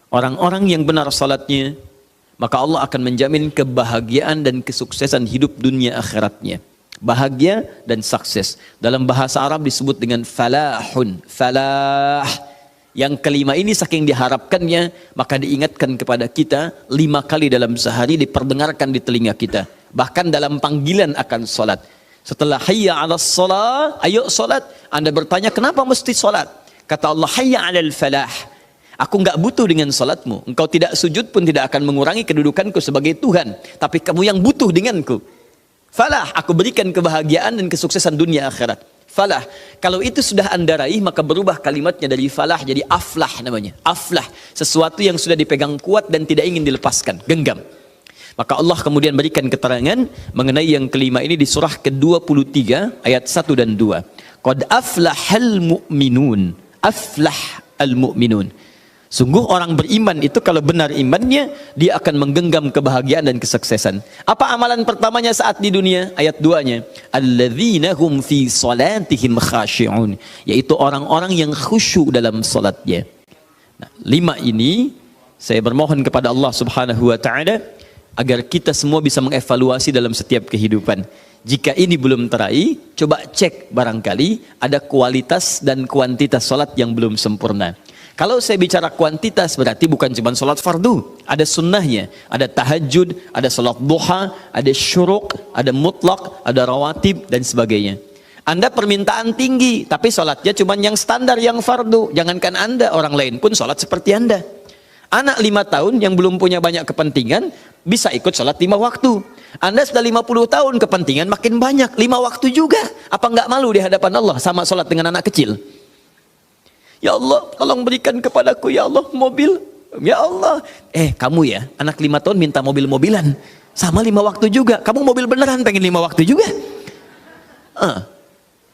Orang-orang yang benar salatnya, maka Allah akan menjamin kebahagiaan dan kesuksesan hidup dunia akhiratnya. Bahagia dan sukses. Dalam bahasa Arab disebut dengan falahun. Falah. Yang kelima ini saking diharapkannya, maka diingatkan kepada kita 5 kali dalam sehari, diperdengarkan di telinga kita. Bahkan dalam panggilan akan salat. Setelah hayya 'alas shalah, ayo salat. Anda bertanya, kenapa mesti salat? Kata Allah, hayya 'alal falah. Aku enggak butuh dengan salatmu. Engkau tidak sujud pun tidak akan mengurangi kedudukanku sebagai Tuhan. Tapi kamu yang butuh denganku. Falah, aku berikan kebahagiaan dan kesuksesan dunia akhirat. Falah. Kalau itu sudah Anda raih, maka berubah kalimatnya dari falah jadi aflah namanya. Aflah. Sesuatu yang sudah dipegang kuat dan tidak ingin dilepaskan. Genggam. Maka Allah kemudian berikan keterangan mengenai yang kelima ini di surah ke-23 ayat 1 dan 2. Qad aflahal mu'minun. Aflah al-mu'minun. Sungguh orang beriman itu kalau benar imannya, dia akan menggenggam kebahagiaan dan kesuksesan. Apa amalan pertamanya saat di dunia? Ayat 2-nya. Alladzina hum fi salatihim khashi'un. Yaitu orang-orang yang khusyuk dalam salatnya. Nah, 5 ini saya bermohon kepada Allah Subhanahu wa taala agar kita semua bisa mengevaluasi dalam setiap kehidupan. Jika ini belum teraih, coba cek barangkali ada kualitas dan kuantitas salat yang belum sempurna. Kalau saya bicara kuantitas berarti bukan cuma sholat fardu, ada sunnahnya, ada tahajud, ada sholat duha, ada syuruk, ada mutlak, ada rawatib dan sebagainya. Anda permintaan tinggi, tapi sholatnya cuma yang standar, yang fardu. Jangankan Anda, orang lain pun sholat seperti Anda. Anak 5 tahun yang belum punya banyak kepentingan bisa ikut sholat 5 waktu. Anda sudah 50 tahun, kepentingan makin banyak, 5 waktu juga. Apa enggak malu di hadapan Allah sama sholat dengan anak kecil? Ya Allah, tolong berikan kepadaku ya Allah mobil. Ya Allah. Kamu ya, anak 5 tahun minta mobil-mobilan. Sama 5 waktu juga. Kamu mobil beneran pengen 5 waktu juga.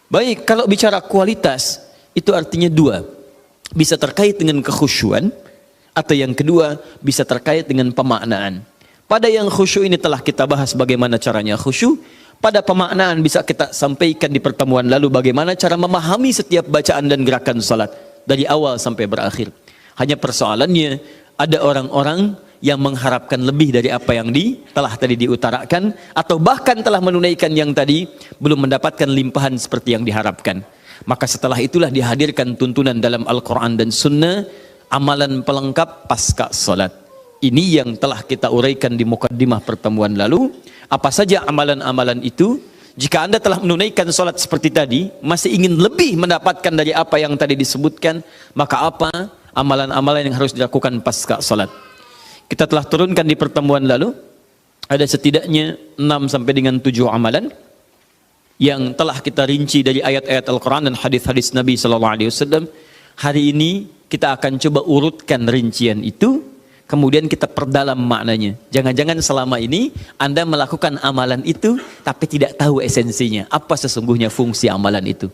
Baik, kalau bicara kualitas, itu artinya 2. Bisa terkait dengan kekhusyuan, atau yang kedua, bisa terkait dengan pemaknaan. Pada yang khusyuk ini telah kita bahas bagaimana caranya khusyuk. Pada pemaknaan bisa kita sampaikan di pertemuan lalu bagaimana cara memahami setiap bacaan dan gerakan salat. Dari awal sampai berakhir. Hanya persoalannya ada orang-orang yang mengharapkan lebih dari apa yang telah tadi diutarakan, atau bahkan telah menunaikan yang tadi belum mendapatkan limpahan seperti yang diharapkan. Maka setelah itulah dihadirkan tuntunan dalam Al-Quran dan Sunnah, amalan pelengkap pasca salat. Ini yang telah kita uraikan di mukaddimah pertemuan lalu. Apa saja amalan-amalan itu? Jika Anda telah menunaikan salat seperti tadi, masih ingin lebih mendapatkan dari apa yang tadi disebutkan, maka apa amalan-amalan yang harus dilakukan pasca salat? Kita telah turunkan di pertemuan lalu, ada setidaknya 6 sampai dengan 7 amalan yang telah kita rinci dari ayat-ayat Al-Quran dan hadis-hadis Nabi SAW. Hari ini kita akan coba urutkan rincian itu, kemudian kita perdalam maknanya. Jangan-jangan selama ini Anda melakukan amalan itu tapi tidak tahu esensinya. Apa sesungguhnya fungsi amalan itu?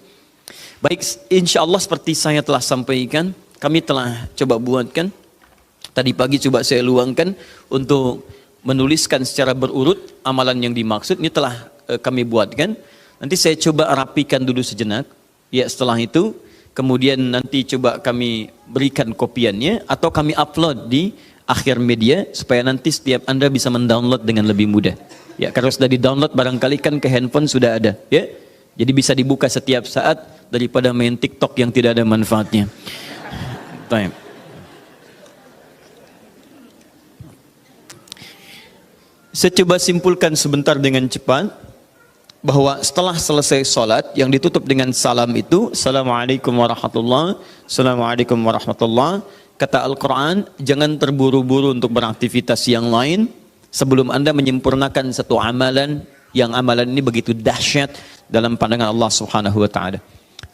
Baik, insya Allah seperti saya telah sampaikan, kami telah coba buatkan. Tadi pagi coba saya luangkan untuk menuliskan secara berurut amalan yang dimaksud. Ini telah kami buatkan. Nanti saya coba rapikan dulu sejenak. Ya, setelah itu kemudian nanti coba kami berikan kopiannya atau kami upload di akhir media supaya nanti setiap Anda bisa mendownload dengan lebih mudah. Ya, kalau sudah di-download barangkali kan ke handphone sudah ada, ya. Jadi bisa dibuka setiap saat daripada main TikTok yang tidak ada manfaatnya. Baik. Saya coba simpulkan sebentar dengan cepat bahwa setelah selesai salat yang ditutup dengan salam itu, Assalamualaikum warahmatullahi wabarakatuh. Assalamualaikum warahmatullahi wabarakatuh. Kata Al-Quran, jangan terburu-buru untuk beraktivitas yang lain sebelum Anda menyempurnakan satu amalan, yang amalan ini begitu dahsyat dalam pandangan Allah Subhanahu wa taala.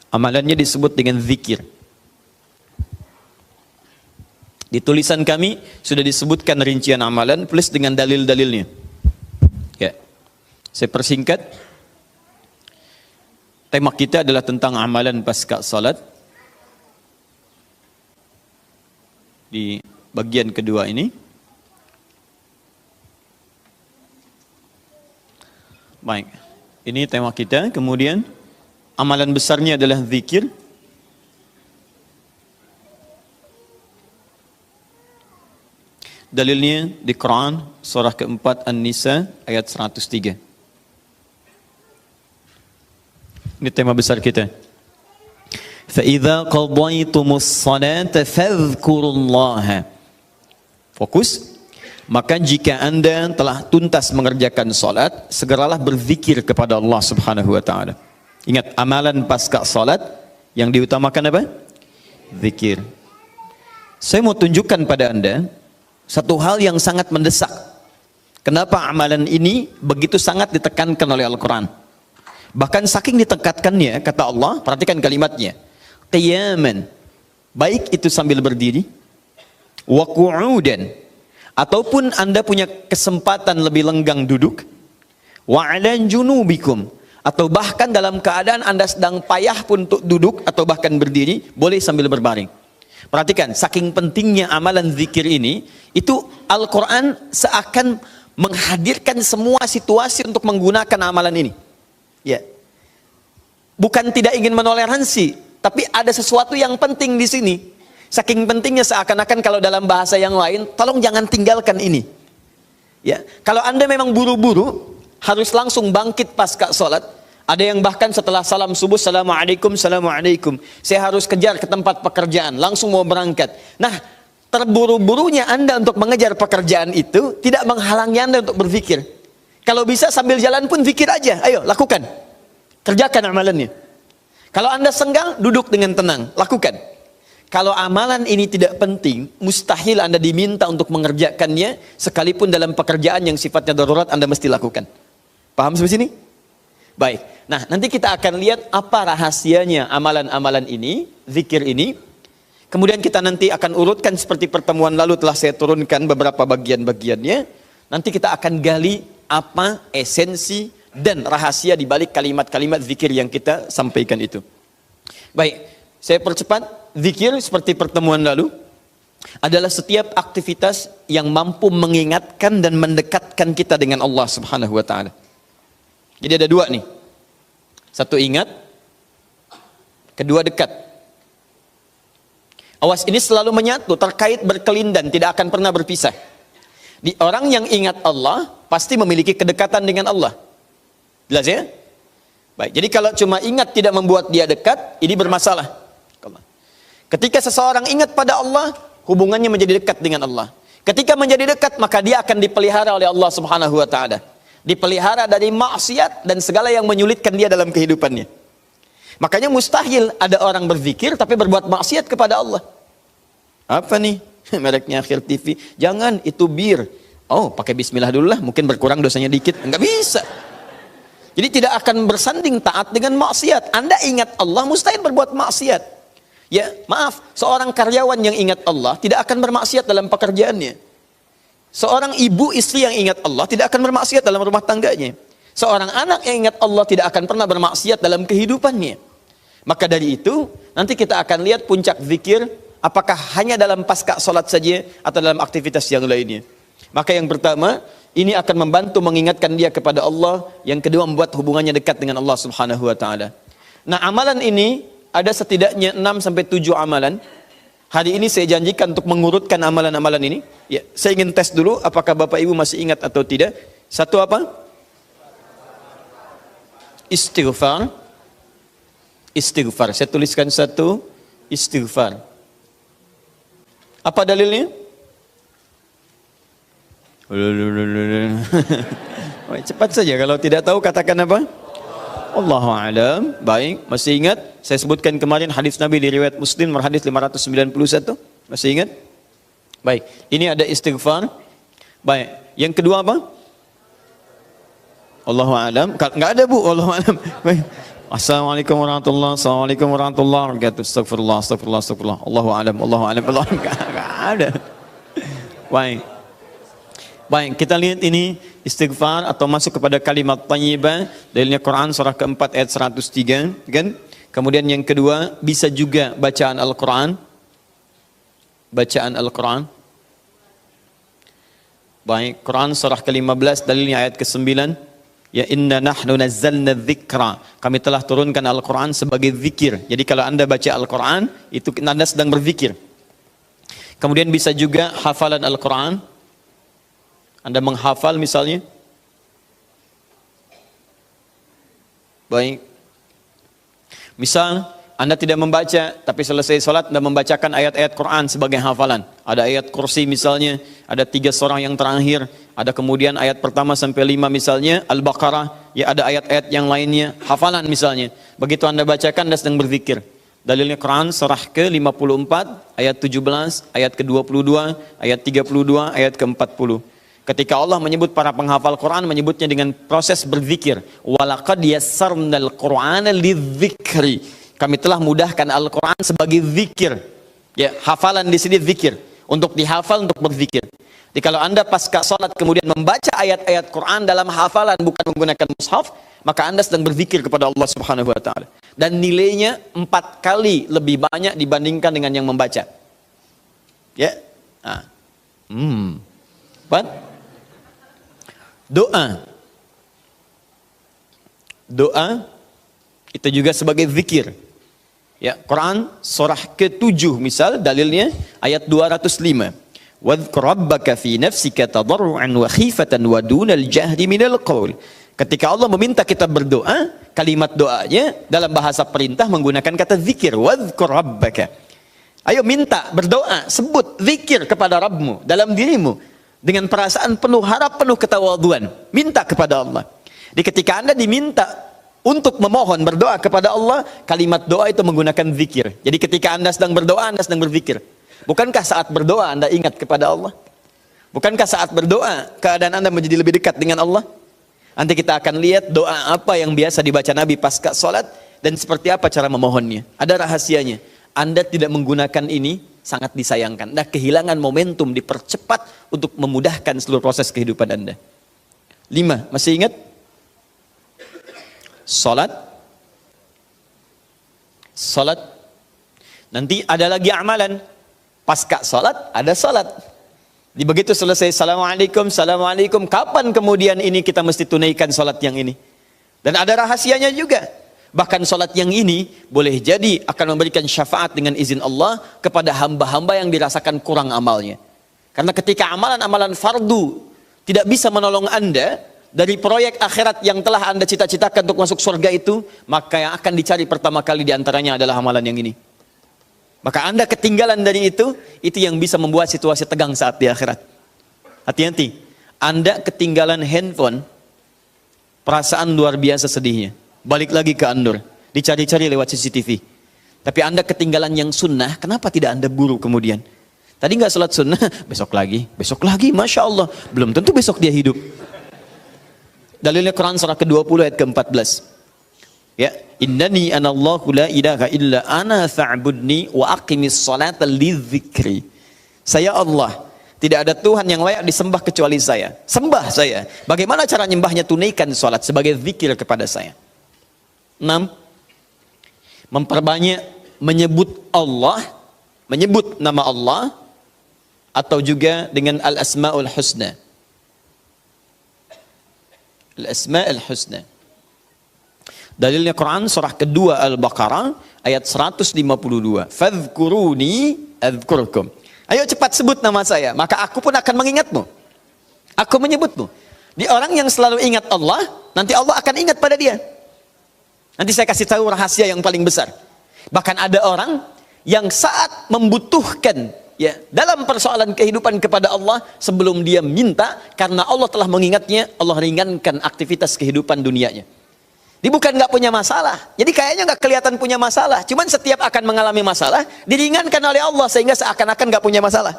Amalannya disebut dengan zikir. Di tulisan kami sudah disebutkan rincian amalan plus dengan dalil-dalilnya. Ya. Saya persingkat. Tema kita adalah tentang amalan pasca salat. Di bagian kedua ini. Baik, ini tema kita. Kemudian amalan besarnya adalah zikir. Dalilnya di Quran surah keempat An-Nisa ayat 103. Ini tema besar kita. فَإِذَا قَضَيْتُمُ الصَّلَاةَ فَاذْكُرُوا اللَّهَ. Fokus. Maka jika Anda telah tuntas mengerjakan salat, segeralah berzikir kepada Allah Subhanahu wa taala. Ingat, amalan pasca salat yang diutamakan apa? Zikir. Saya mau tunjukkan pada Anda satu hal yang sangat mendesak. Kenapa amalan ini begitu sangat ditekankan oleh Al-Quran? Bahkan saking ditekankannya, kata Allah, perhatikan kalimatnya, qiyaman, baik itu sambil berdiri, wa qu'udan, ataupun Anda punya kesempatan lebih lenggang duduk, wa 'ala junubikum, atau bahkan dalam keadaan Anda sedang payah pun untuk duduk atau bahkan berdiri, boleh sambil berbaring. Perhatikan, saking pentingnya amalan zikir ini, itu Al-Quran seakan menghadirkan semua situasi untuk menggunakan amalan ini. Ya, bukan tidak ingin menoleransi, tapi ada sesuatu yang penting di sini. Saking pentingnya seakan-akan kalau dalam bahasa yang lain, tolong jangan tinggalkan ini. Ya, kalau Anda memang buru-buru, harus langsung bangkit pasca sholat. Ada yang bahkan setelah salam subuh, Assalamualaikum, Assalamualaikum, saya harus kejar ke tempat pekerjaan, langsung mau berangkat. Nah, terburu-burunya Anda untuk mengejar pekerjaan itu tidak menghalangi Anda untuk berpikir. Kalau bisa sambil jalan pun zikir aja, ayo lakukan, kerjakan amalannya. Kalau Anda senggang, duduk dengan tenang, lakukan. Kalau amalan ini tidak penting, mustahil Anda diminta untuk mengerjakannya, sekalipun dalam pekerjaan yang sifatnya darurat Anda mesti lakukan. Paham sampai sini? Baik, nah nanti kita akan lihat apa rahasianya amalan-amalan ini, zikir ini. Kemudian kita nanti akan urutkan seperti pertemuan lalu telah saya turunkan beberapa bagian-bagiannya. Nanti kita akan gali apa esensi dan rahasia di balik kalimat-kalimat zikir yang kita sampaikan itu. Baik, saya percepat. Zikir seperti pertemuan lalu adalah setiap aktivitas yang mampu mengingatkan dan mendekatkan kita dengan Allah Subhanahu wa taala. Jadi ada dua nih. Satu ingat, kedua dekat. Awas, ini selalu menyatu, terkait berkelindan, tidak akan pernah berpisah. Di orang yang ingat Allah pasti memiliki kedekatan dengan Allah. Jelas ya? Baik, jadi kalau cuma ingat tidak membuat dia dekat, ini bermasalah. Ketika seseorang ingat pada Allah, hubungannya menjadi dekat dengan Allah. Ketika menjadi dekat, maka dia akan dipelihara oleh Allah Subhanahu wa taala. Dipelihara dari maksiat dan segala yang menyulitkan dia dalam kehidupannya. Makanya mustahil ada orang berzikir tapi berbuat maksiat kepada Allah. Apa nih? Mereknya Akhir TV. Jangan, itu bir. Oh, pakai bismillah dulu lah, mungkin berkurang dosanya dikit. Enggak bisa. Jadi tidak akan bersanding taat dengan maksiat. Anda ingat Allah, mustahil berbuat maksiat. Ya, maaf, seorang karyawan yang ingat Allah tidak akan bermaksiat dalam pekerjaannya. Seorang ibu istri yang ingat Allah tidak akan bermaksiat dalam rumah tangganya. Seorang anak yang ingat Allah tidak akan pernah bermaksiat dalam kehidupannya. Maka dari itu, nanti kita akan lihat puncak zikir, apakah hanya dalam pasca sholat saja atau dalam aktivitas yang lainnya. Maka yang pertama, ini akan membantu mengingatkan dia kepada Allah. Yang kedua, membuat hubungannya dekat dengan Allah Subhanahu wa taala. Nah, amalan ini ada setidaknya 6-7 amalan. Hari ini saya janjikan untuk mengurutkan amalan-amalan ini. Ya, saya ingin tes dulu apakah Bapak Ibu masih ingat atau tidak. Satu apa? Istighfar. Istighfar. Saya tuliskan satu, istighfar. Apa dalilnya? Cepat saja, kalau tidak tahu katakan apa? Allahu a'lam. Baik, masih ingat? Saya sebutkan kemarin hadis Nabi di riwayat Muslim hadis 591. Masih ingat? Baik, ini ada istighfar. Baik, yang kedua apa? Allahu a'lam. Enggak ada, Bu, Allahu a'lam. Baik. Assalamualaikum warahmatullahi wabarakatuh. Assalamualaikum warahmatullahi wabarakatuh. Astagfirullah, astagfirullah, astagfirullah. Allahu a'lam, Allahu a'lam. Enggak ada. Baik. Baik, kita lihat ini istighfar atau masuk kepada kalimat thayyibah. Dalilnya Quran surah keempat ayat 103, kan? Kemudian yang kedua, bisa juga bacaan Al-Quran. Bacaan Al-Quran. Baik, Quran surah ke-15, dalilnya ayat ke-9. Ya inna nahnu nazzalna dzikra. Kami telah turunkan Al-Quran sebagai zikir. Jadi kalau Anda baca Al-Quran, itu Anda sedang berzikir. Kemudian bisa juga hafalan Al-Quran. Anda menghafal misalnya. Baik. Misal Anda tidak membaca, tapi selesai sholat Anda membacakan ayat-ayat Quran sebagai hafalan. Ada ayat kursi misalnya, ada 3 surah yang terakhir, ada kemudian ayat pertama sampai 5 misalnya, Al-Baqarah, ya ada ayat-ayat yang lainnya, hafalan misalnya. Begitu Anda bacakan, Anda sedang berzikir. Dalilnya Quran surah ke-54, ayat 17, ayat ke-22, ayat 32, ayat ke-40. Ketika Allah menyebut para penghafal Quran, menyebutnya dengan proses berzikir. Walaqad yassarnal Qur'ana lidzikri. Kami telah mudahkan Al-Quran sebagai zikir. Ya, hafalan di sini zikir. Untuk dihafal, untuk berzikir. Jadi kalau Anda pasca sholat kemudian membaca ayat-ayat Quran dalam hafalan bukan menggunakan mushaf, maka Anda sedang berzikir kepada Allah Subhanahu wa Ta'ala. Dan nilainya 4 kali lebih banyak dibandingkan dengan yang membaca. Ya. Nah. Doa. Doa itu juga sebagai zikir. Ya, Quran surah ke-7 misal dalilnya ayat 205. Wadhkur rabbaka fi nafsika tadarruan wa khifatan wa dunal jahdi minal qaul. Ketika Allah meminta kita berdoa, kalimat doanya dalam bahasa perintah menggunakan kata zikir. Wadhkur rabbaka. Ayo minta, berdoa, sebut zikir kepada Rabbmu dalam dirimu dengan perasaan penuh harap, penuh ketawaduan. Minta kepada Allah. Jadi ketika Anda diminta untuk memohon berdoa kepada Allah, kalimat doa itu menggunakan zikir. Jadi ketika Anda sedang berdoa, Anda sedang berzikir. Bukankah saat berdoa Anda ingat kepada Allah? Bukankah saat berdoa keadaan Anda menjadi lebih dekat dengan Allah? Nanti kita akan lihat doa apa yang biasa dibaca Nabi pasca sholat dan seperti apa cara memohonnya. Ada rahasianya. Anda tidak menggunakan ini sangat disayangkan. Anda kehilangan momentum, dipercepat untuk memudahkan seluruh proses kehidupan Anda. 5, masih ingat? Salat. Nanti ada lagi amalan. Pasca salat ada salat. Di begitu selesai assalamualaikum, assalamualaikum, kapan kemudian ini kita mesti tunaikan salat yang ini? Dan ada rahasianya juga. Bahkan salat yang ini boleh jadi akan memberikan syafaat dengan izin Allah kepada hamba-hamba yang dirasakan kurang amalnya. Karena ketika amalan-amalan fardu tidak bisa menolong Anda dari proyek akhirat yang telah Anda cita-citakan untuk masuk surga itu, maka yang akan dicari pertama kali diantaranya adalah amalan yang ini. Maka Anda ketinggalan dari itu yang bisa membuat situasi tegang saat di akhirat. Hati-hati, Anda ketinggalan handphone, perasaan luar biasa sedihnya. Balik lagi ke Andur, dicari-cari lewat CCTV. Tapi Anda ketinggalan yang sunnah, kenapa tidak Anda buru kemudian? Tadi nggak sholat sunnah, besok lagi, Masya Allah. Belum tentu besok dia hidup. Dalilnya Quran surah ke-20 ayat ke-14. Ya, innani anallahu la ilaha illa ana fa'budni wa aqimis salata lidzikri. Saya Allah, tidak ada Tuhan yang layak disembah kecuali saya. Sembah saya. Bagaimana cara nyembahnya? Tunaikan salat sebagai zikir kepada saya. 6. Memperbanyak menyebut Allah, menyebut nama Allah atau juga dengan al-asmaul husna. Al-Asma'ul Husna. Dalilnya Quran surah kedua Al-Baqarah ayat 152. Fadhkuruni adzkurkum. Ayo cepat sebut nama saya, maka aku pun akan mengingatmu. Aku menyebutmu. Di orang yang selalu ingat Allah, nanti Allah akan ingat pada dia. Nanti saya kasih tahu rahasia yang paling besar. Bahkan ada orang yang saat membutuhkan ya, dalam persoalan kehidupan kepada Allah, sebelum dia minta, karena Allah telah mengingatnya, Allah ringankan aktivitas kehidupan dunianya. Dia bukan nggak punya masalah, jadi kayaknya nggak kelihatan punya masalah, cuman setiap akan mengalami masalah, diringankan oleh Allah sehingga seakan-akan nggak punya masalah.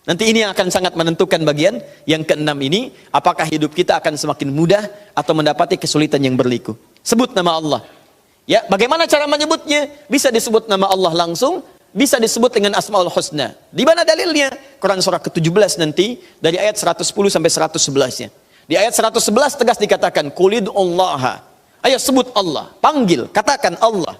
Nanti ini yang akan sangat menentukan bagian yang ke-6 ini, apakah hidup kita akan semakin mudah atau mendapati kesulitan yang berliku. Sebut nama Allah. Ya, bagaimana cara menyebutnya? Bisa disebut nama Allah langsung, bisa disebut dengan Asmaul Husna. Di mana dalilnya? Quran surah ke-17 nanti dari ayat 110 sampai 111-nya. Di ayat 111 tegas dikatakan Qulidullaha. Ayo sebut Allah, panggil, katakan Allah.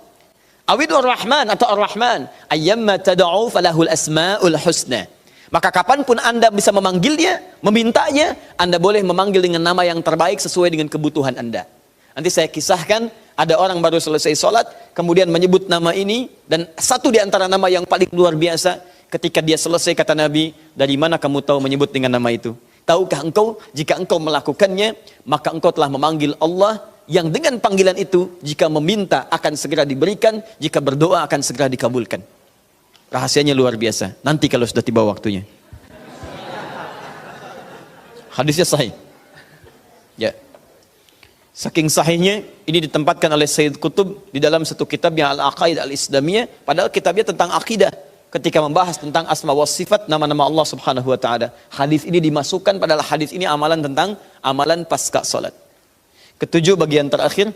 Awidur Rahman atau Ar-Rahman, ayyamma tad'u falahul asmaul husna. Maka kapanpun Anda bisa memanggilnya, memintanya, Anda boleh memanggil dengan nama yang terbaik sesuai dengan kebutuhan Anda. Nanti saya kisahkan, ada orang baru selesai sholat, kemudian menyebut nama ini, dan satu di antara nama yang paling luar biasa, ketika dia selesai kata Nabi, dari mana kamu tahu menyebut dengan nama itu? Tahukah engkau jika engkau melakukannya, maka engkau telah memanggil Allah yang dengan panggilan itu jika meminta akan segera diberikan, jika berdoa akan segera dikabulkan. Rahasianya luar biasa. Nanti kalau sudah tiba waktunya. Hadisnya sahih. Ya. Saking sahihnya ini ditempatkan oleh Sayyid Qutb di dalam satu kitabnya Al-Aqaid Al-Islamiyah, padahal kitabnya tentang akidah. Ketika membahas tentang asma wa sifat, nama-nama Allah Subhanahu wa taala, hadis ini dimasukkan, padahal hadis ini amalan tentang amalan pasca salat. Ketujuh, bagian terakhir.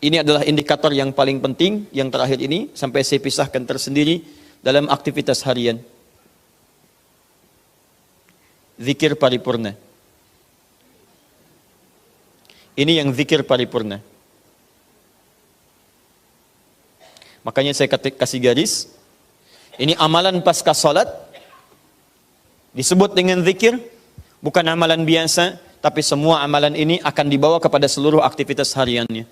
Ini adalah indikator yang paling penting, yang terakhir ini sampai saya pisahkan tersendiri dalam aktivitas harian. Zikir paripurna. Ini yang zikir paripurna. Makanya saya kasih garis. Ini amalan pasca salat disebut dengan zikir, bukan amalan biasa, tapi semua amalan ini akan dibawa kepada seluruh aktivitas hariannya.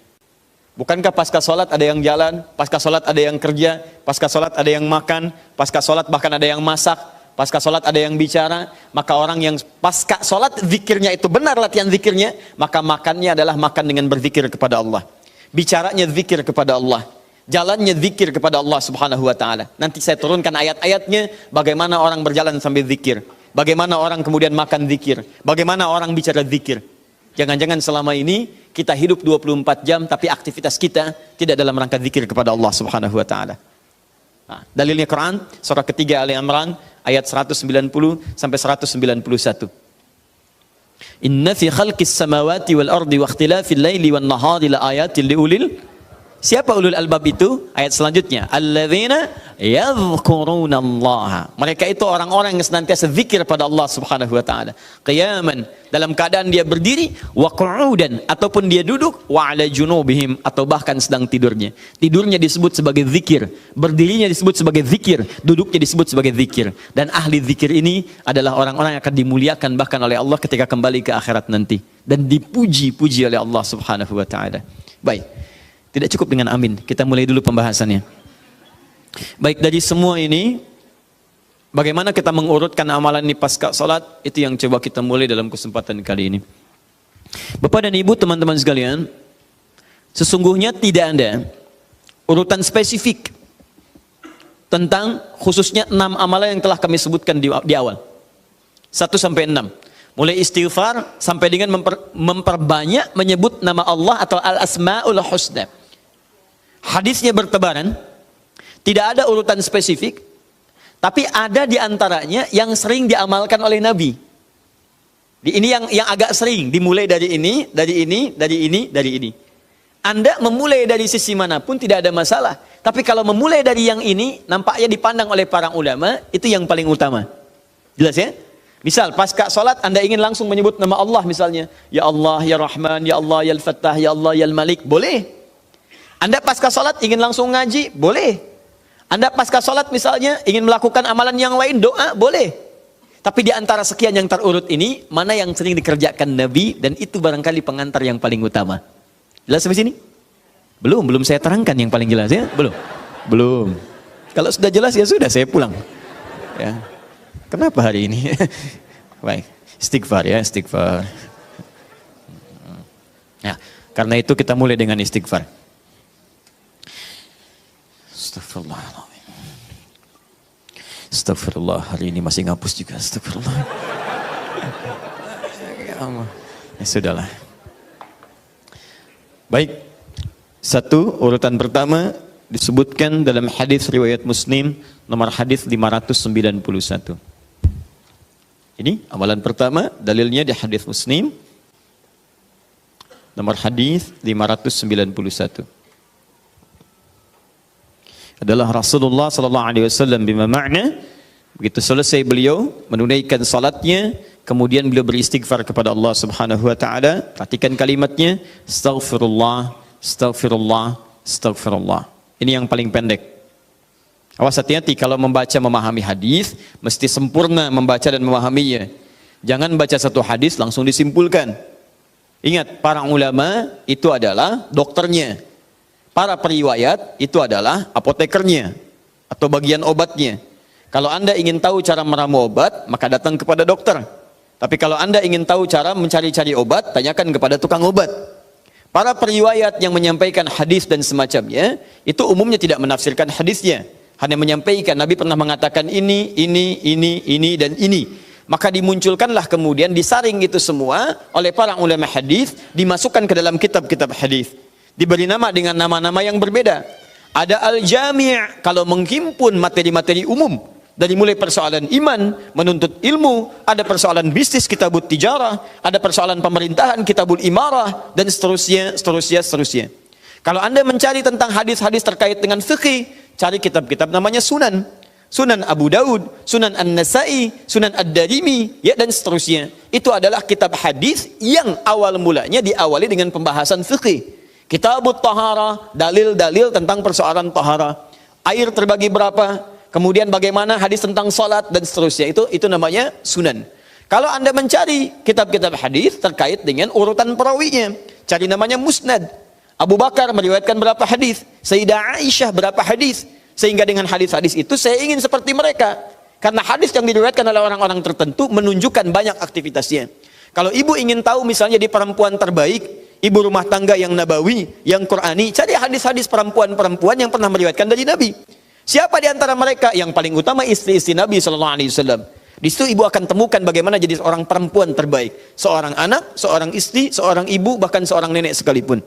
Bukankah pasca salat ada yang jalan, pasca salat ada yang kerja, pasca salat ada yang makan, pasca salat bahkan ada yang masak, pasca salat ada yang bicara? Maka orang yang pasca salat zikirnya itu benar latihan zikirnya, maka makannya adalah makan dengan berzikir kepada Allah, bicaranya zikir kepada Allah, jalannya zikir kepada Allah Subhanahu wa taala. Nanti saya turunkan ayat-ayatnya bagaimana orang berjalan sambil zikir, bagaimana orang kemudian makan zikir, bagaimana orang bicara zikir. Jangan-jangan selama ini kita hidup 24 jam tapi aktivitas kita tidak dalam rangka zikir kepada Allah Subhanahu wa taala. Nah, dalilnya Quran surah ketiga Ali Imran ayat 190 sampai 191. Inna fi khalqis samawati wal ardi wa ikhtilafil laili wan nahari la ayatin liulil. Siapa ulul albab itu? Ayat selanjutnya, alladzina yadhkurunallaha. Mereka itu orang-orang yang senantiasa zikir pada Allah Subhanahu wa taala. Qiyaman, dalam keadaan dia berdiri, wa qu'udan, ataupun dia duduk, wa 'ala junubihim, atau bahkan sedang tidurnya. Tidurnya disebut sebagai zikir, berdirinya disebut sebagai zikir, duduknya disebut sebagai zikir. Dan ahli zikir ini adalah orang-orang yang akan dimuliakan bahkan oleh Allah ketika kembali ke akhirat nanti, dan dipuji-puji oleh Allah Subhanahu wa taala. Baik. Tidak cukup dengan amin. Kita mulai dulu pembahasannya. Baik, dari semua ini, bagaimana kita mengurutkan amalan ini pasca salat, itu yang coba kita mulai dalam kesempatan kali ini. Bapak dan Ibu, teman-teman sekalian, sesungguhnya tidak ada urutan spesifik tentang khususnya 6 amalan yang telah kami sebutkan di awal. 1 sampai 6. Mulai istighfar sampai dengan memperbanyak menyebut nama Allah atau al-asma'ul husna. Hadisnya bertebaran, tidak ada urutan spesifik, tapi ada di antaranya yang sering diamalkan oleh Nabi. Ini yang agak sering dimulai dari ini, dari ini, dari ini, dari ini. Anda memulai dari sisi manapun tidak ada masalah. Tapi kalau memulai dari yang ini, nampaknya dipandang oleh para ulama itu yang paling utama. Jelas ya? Misal pasca salat Anda ingin langsung menyebut nama Allah misalnya, ya Allah, ya Rahman, ya Allah, ya Al-Fattah, ya Allah, ya Al-Malik, boleh. Anda pasca salat ingin langsung ngaji, boleh. Anda pasca salat misalnya ingin melakukan amalan yang lain, doa, boleh. Tapi di antara sekian yang terurut ini, mana yang sering dikerjakan Nabi, dan itu barangkali pengantar yang paling utama. Jelas sampai sini? Belum saya terangkan yang paling jelas ya? Belum. Kalau sudah jelas ya sudah, saya pulang. Ya. Kenapa hari ini? Baik, istighfar ya, istighfar. Ya, karena itu kita mulai dengan istighfar. Astagfirullahaladzim. Astagfirullah, hari ini masih ngapus juga, astagfirullah. Ya Allah. Ya sudahlah. Baik, 1 urutan pertama disebutkan dalam hadis riwayat Muslim nomor hadis 591. Ini amalan pertama, dalilnya di hadis Muslim nomor hadis 591. Adalah Rasulullah sallallahu alaihi wasallam bima makna, begitu selesai beliau menunaikan salatnya, kemudian beliau beristighfar kepada Allah Subhanahu wa taala. Perhatikan kalimatnya, astaghfirullah, astaghfirullah, astaghfirullah. Ini yang paling pendek. Awas, hati-hati kalau membaca memahami hadis, mesti sempurna membaca dan memahaminya. Jangan baca satu hadis langsung disimpulkan. Ingat, para ulama itu adalah dokternya. Para periwayat itu adalah apotekernya atau bagian obatnya. Kalau Anda ingin tahu cara meramu obat, maka datang kepada dokter. Tapi kalau Anda ingin tahu cara mencari-cari obat, tanyakan kepada tukang obat. Para periwayat yang menyampaikan hadis dan semacamnya, itu umumnya tidak menafsirkan hadisnya. Hanya menyampaikan, Nabi pernah mengatakan ini, dan ini. Maka dimunculkanlah kemudian, disaring itu semua oleh para ulama hadis, dimasukkan ke dalam kitab-kitab hadis. Diberi nama dengan nama-nama yang berbeda. Ada al-jami' kalau menghimpun materi-materi umum. Dari mulai persoalan iman, menuntut ilmu, ada persoalan bisnis, kitabut tijarah, ada persoalan pemerintahan, kitabul imarah, dan seterusnya. Kalau Anda mencari tentang hadis-hadis terkait dengan fikih, cari kitab-kitab namanya sunan. Sunan Abu Daud, Sunan An-Nasai, Sunan Ad-Darimi, ya, dan seterusnya. Itu adalah kitab hadis yang awal mulanya diawali dengan pembahasan fikih. Kitabut taharah, dalil-dalil tentang persoalan taharah. Air terbagi berapa? Kemudian bagaimana hadis tentang salat dan seterusnya, itu namanya sunan. Kalau Anda mencari kitab-kitab hadis terkait dengan urutan perawinya, cari namanya musnad. Abu Bakar meriwayatkan berapa hadis, Sayyidah Aisyah berapa hadis, sehingga dengan hadis-hadis itu saya ingin seperti mereka. Karena hadis yang diriwayatkan oleh orang-orang tertentu menunjukkan banyak aktivitasnya. Kalau ibu ingin tahu misalnya di perempuan terbaik, ibu rumah tangga yang nabawi, yang Qurani, cari hadis-hadis perempuan-perempuan yang pernah meriwayatkan dari Nabi. Siapa di antara mereka? Yang paling utama istri-istri Nabi SAW. Di situ ibu akan temukan bagaimana jadi seorang perempuan terbaik. Seorang anak, seorang istri, seorang ibu, bahkan seorang nenek sekalipun.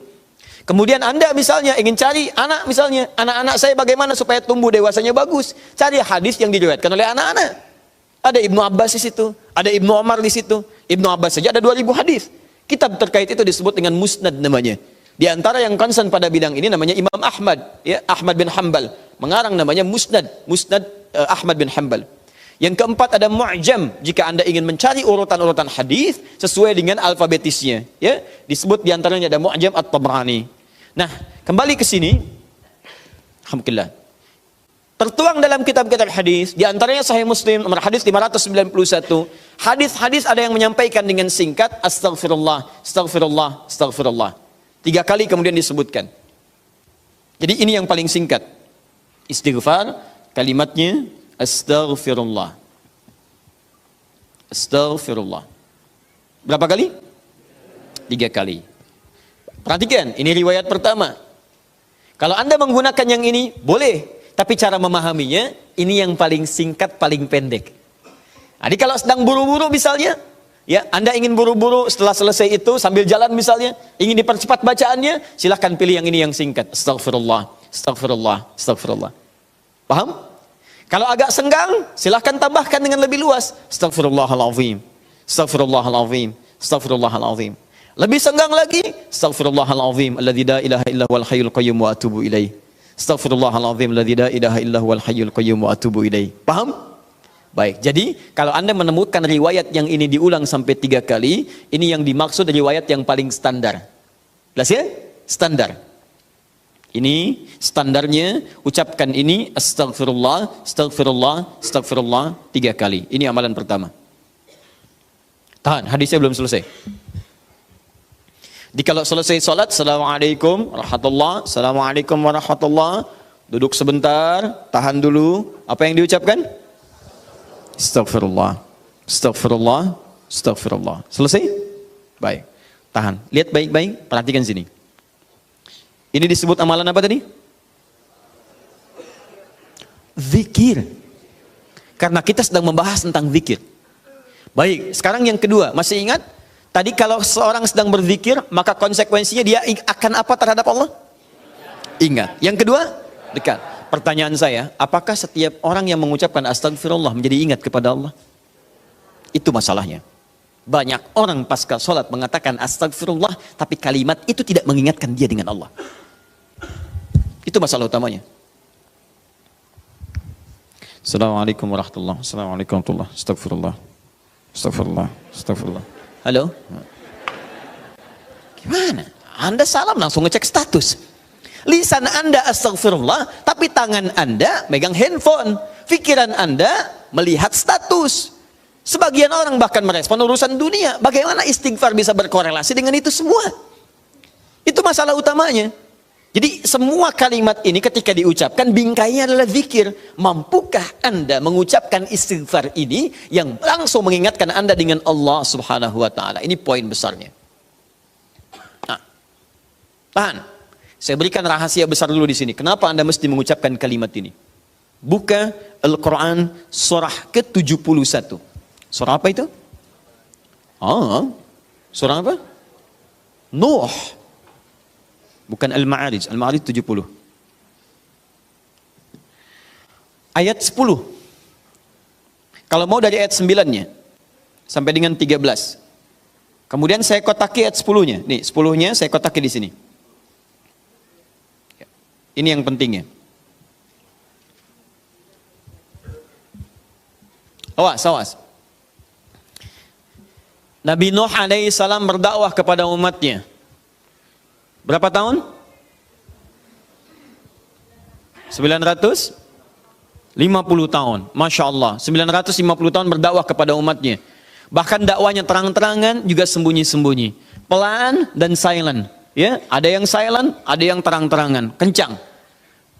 Kemudian Anda misalnya ingin cari anak misalnya. Anak-anak saya bagaimana supaya tumbuh dewasanya bagus. Cari hadis yang diriwayatkan oleh anak-anak. Ada Ibnu Abbas di situ. Ada Ibnu Umar di situ. Ibnu Abbas saja ada 2000 hadis. Kitab terkait itu disebut dengan musnad namanya. Di antara yang concern pada bidang ini namanya Imam Ahmad, ya, Ahmad bin Hanbal. Mengarang namanya Musnad Ahmad bin Hanbal. Yang keempat ada Mu'jam, jika Anda ingin mencari urutan-urutan hadis sesuai dengan alfabetisnya, ya. Disebut di antaranya ada Mu'jam At-Tabrani. Nah, kembali ke sini. Alhamdulillah. Tertuang dalam kitab-kitab hadis, di antaranya Sahih Muslim nomor hadis 591. Hadis-hadis ada yang menyampaikan dengan singkat astagfirullah, astagfirullah, astagfirullah. 3 kali kemudian disebutkan. Jadi ini yang paling singkat. Istighfar, kalimatnya astaghfirullah. Astaghfirullah. Berapa kali? 3 kali. Perhatikan, ini riwayat pertama. Kalau Anda menggunakan yang ini, boleh. Tapi cara memahaminya, ini yang paling singkat, paling pendek. Jadi kalau sedang buru-buru misalnya, ya, Anda ingin buru-buru setelah selesai itu sambil jalan misalnya, ingin dipercepat bacaannya, silahkan pilih yang ini yang singkat. Astaghfirullah, astaghfirullah, astaghfirullah. Paham? Kalau agak senggang, silahkan tambahkan dengan lebih luas. Astaghfirullahalazim, astaghfirullahalazim, astaghfirullahalazim. Lebih senggang lagi, astaghfirullahalazim, alladzi la ilaha illa huwal hayyul qayyum wa atubu ilaih. Astaghfirullahalazim, alladzi la ilaha illa huwal hayyul qayyum wa atubu ilaih. Paham? Baik, jadi kalau Anda menemukan riwayat yang ini diulang sampai 3 kali, ini yang dimaksud riwayat yang paling standar. Jelas ya? Standar. Ini standarnya, ucapkan ini astagfirullah, astagfirullah, astagfirullah 3 kali. Ini amalan pertama. Tahan, hadisnya belum selesai. Jadi kalau selesai salat, assalamualaikum warahmatullah, assalamualaikum warahmatullah, duduk sebentar, tahan dulu. Apa yang diucapkan? Astagfirullah, astagfirullah, astagfirullah. Selesai? Baik. Tahan. Lihat baik-baik, perhatikan sini. Ini disebut amalan apa tadi? Zikir. Karena kita sedang membahas tentang zikir. Baik, sekarang yang kedua, masih ingat? Tadi kalau seorang sedang berzikir, maka konsekuensinya dia akan apa terhadap Allah? Ingat. Yang kedua, dekat. Pertanyaan saya, apakah setiap orang yang mengucapkan astagfirullah menjadi ingat kepada Allah? Itu masalahnya. Banyak orang pasca sholat mengatakan astagfirullah, tapi kalimat itu tidak mengingatkan dia dengan Allah. Itu masalah utamanya. Assalamualaikum warahmatullahi wabarakatuh. Assalamualaikum warahmatullahi wabarakatuh. Astagfirullah. Astagfirullah. Astagfirullah. Halo? Gimana? Anda salam langsung ngecek status. Lisan Anda astagfirullah, tapi tangan Anda megang handphone. Pikiran Anda melihat status. Sebagian orang bahkan merespon urusan dunia. Bagaimana istighfar bisa berkorelasi dengan itu semua? Itu masalah utamanya. Jadi semua kalimat ini ketika diucapkan bingkainya adalah zikir. Mampukah Anda mengucapkan istighfar ini yang langsung mengingatkan Anda dengan Allah Subhanahu wa taala? Ini poin besarnya. Nah, tahan. Saya berikan rahasia besar dulu di sini. Kenapa Anda mesti mengucapkan kalimat ini? Buka Al-Quran surah ke-71. Surah apa itu? Surah apa? Nuh. Bukan Al-Ma'arij. Al-Ma'arij 70. Ayat 10. Kalau mau dari ayat 9-nya sampai dengan 13. Kemudian saya kotaki ayat 10-nya. Nih, 10-nya saya kotaki di sini. Ini yang pentingnya. Awas. Nabi Nuh alaihi salam berdakwah kepada umatnya. Berapa tahun? 950 tahun. Masya Allah. 950 tahun berdakwah kepada umatnya. Bahkan dakwanya terang-terangan juga sembunyi-sembunyi. Pelan dan silent. Ya, ada yang silent, ada yang terang-terangan. Kencang.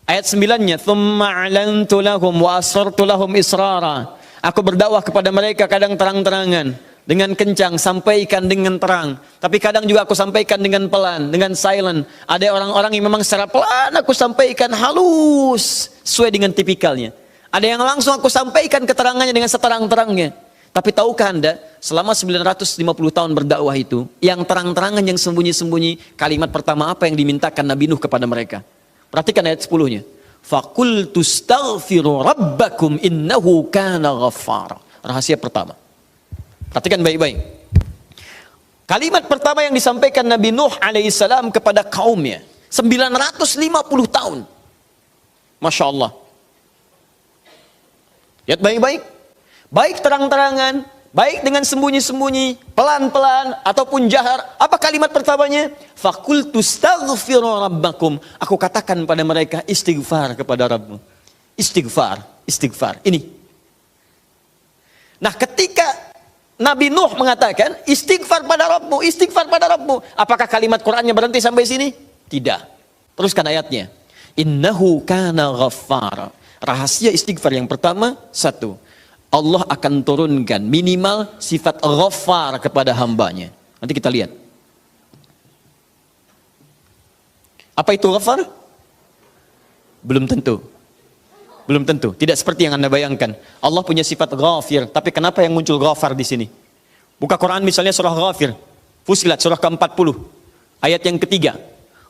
Ayat 9-nya, "Tsumma 'alantu lahum wa asrartu lahum israra." Aku berdakwah kepada mereka kadang terang-terangan, dengan kencang, sampaikan dengan terang. Tapi kadang juga aku sampaikan dengan pelan, dengan silent. Ada orang-orang yang memang secara pelan aku sampaikan halus, sesuai dengan tipikalnya. Ada yang langsung aku sampaikan keterangannya dengan seterang-terangnya. Tapi tahukah Anda, selama 950 tahun berdakwah itu, yang terang-terangan, yang sembunyi-sembunyi, kalimat pertama apa yang dimintakan Nabi Nuh kepada mereka? Perhatikan ayat 10-nya. Faqultu astaghfiru rabbakum innahu kana ghaffara. Rahasia pertama. Perhatikan baik-baik. Kalimat pertama yang disampaikan Nabi Nuh alaihissalam kepada kaumnya. 950 tahun. Masya Allah. Lihat baik-baik. Baik terang-terangan, baik dengan sembunyi-sembunyi, pelan-pelan, ataupun jahar. Apa kalimat pertamanya? Faqultu astaghfiru rabbakum. Aku katakan pada mereka, istighfar kepada Rabbmu. Istighfar. Ini. Nah, ketika Nabi Nuh mengatakan, istighfar pada Rabbmu, istighfar pada Rabbmu. Apakah kalimat Qur'annya berhenti sampai sini? Tidak. Teruskan ayatnya. Innahu kana ghaffara. Rahasia istighfar yang pertama, satu. Allah akan turunkan minimal sifat ghaffar kepada hambanya. Nanti kita lihat. Apa itu ghaffar? Belum tentu. Belum tentu. Tidak seperti yang Anda bayangkan. Allah punya sifat ghafir. Tapi kenapa yang muncul ghafar di sini? Buka Quran misalnya surah Ghafir. Fusilat surah ke-40. Ayat yang ketiga.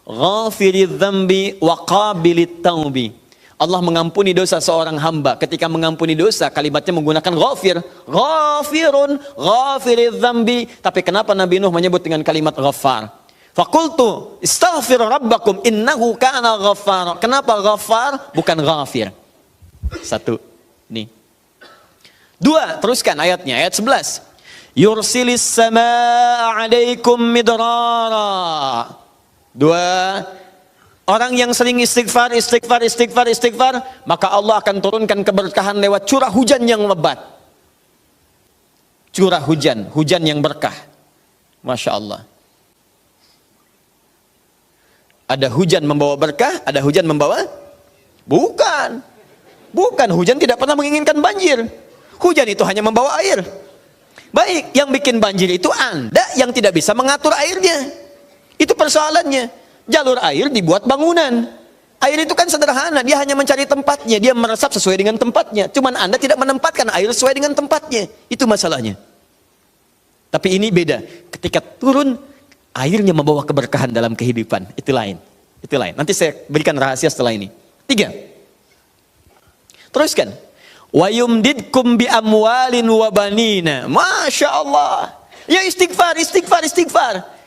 Ghafiridz dzambi wa qabilit taubi. Allah mengampuni dosa seorang hamba. Ketika mengampuni dosa, kalimatnya menggunakan ghafir. Ghafirun, ghafiridz dzambi. Tapi kenapa Nabi Nuh menyebut dengan kalimat ghaffar? Faqultu istaghfir rabbakum innahu kana ghaffar. Kenapa ghaffar bukan ghafir? Satu. Nih. Dua, teruskan ayatnya, ayat 11. Yursilis samaa 'alaikum midrara. Dua. Orang yang sering istighfar, maka Allah akan turunkan keberkahan lewat curah hujan yang lebat. Curah hujan, hujan yang berkah. Masya Allah. Ada hujan membawa berkah, ada hujan membawa? Bukan. Bukan, hujan tidak pernah menginginkan banjir. Hujan itu hanya membawa air. Baik, yang bikin banjir itu Anda yang tidak bisa mengatur airnya. Itu persoalannya. Jalur air dibuat bangunan. Air itu kan sederhana, dia hanya mencari tempatnya, dia meresap sesuai dengan tempatnya. Cuman Anda tidak menempatkan air sesuai dengan tempatnya. Itu masalahnya. Tapi ini beda. Ketika turun, airnya membawa keberkahan dalam kehidupan. Itu lain. Itu lain. Nanti saya berikan rahasia setelah ini. 3. Teruskan. Wa yumdidkum bi amwalin wa banina. Masya Allah. Ya istighfar.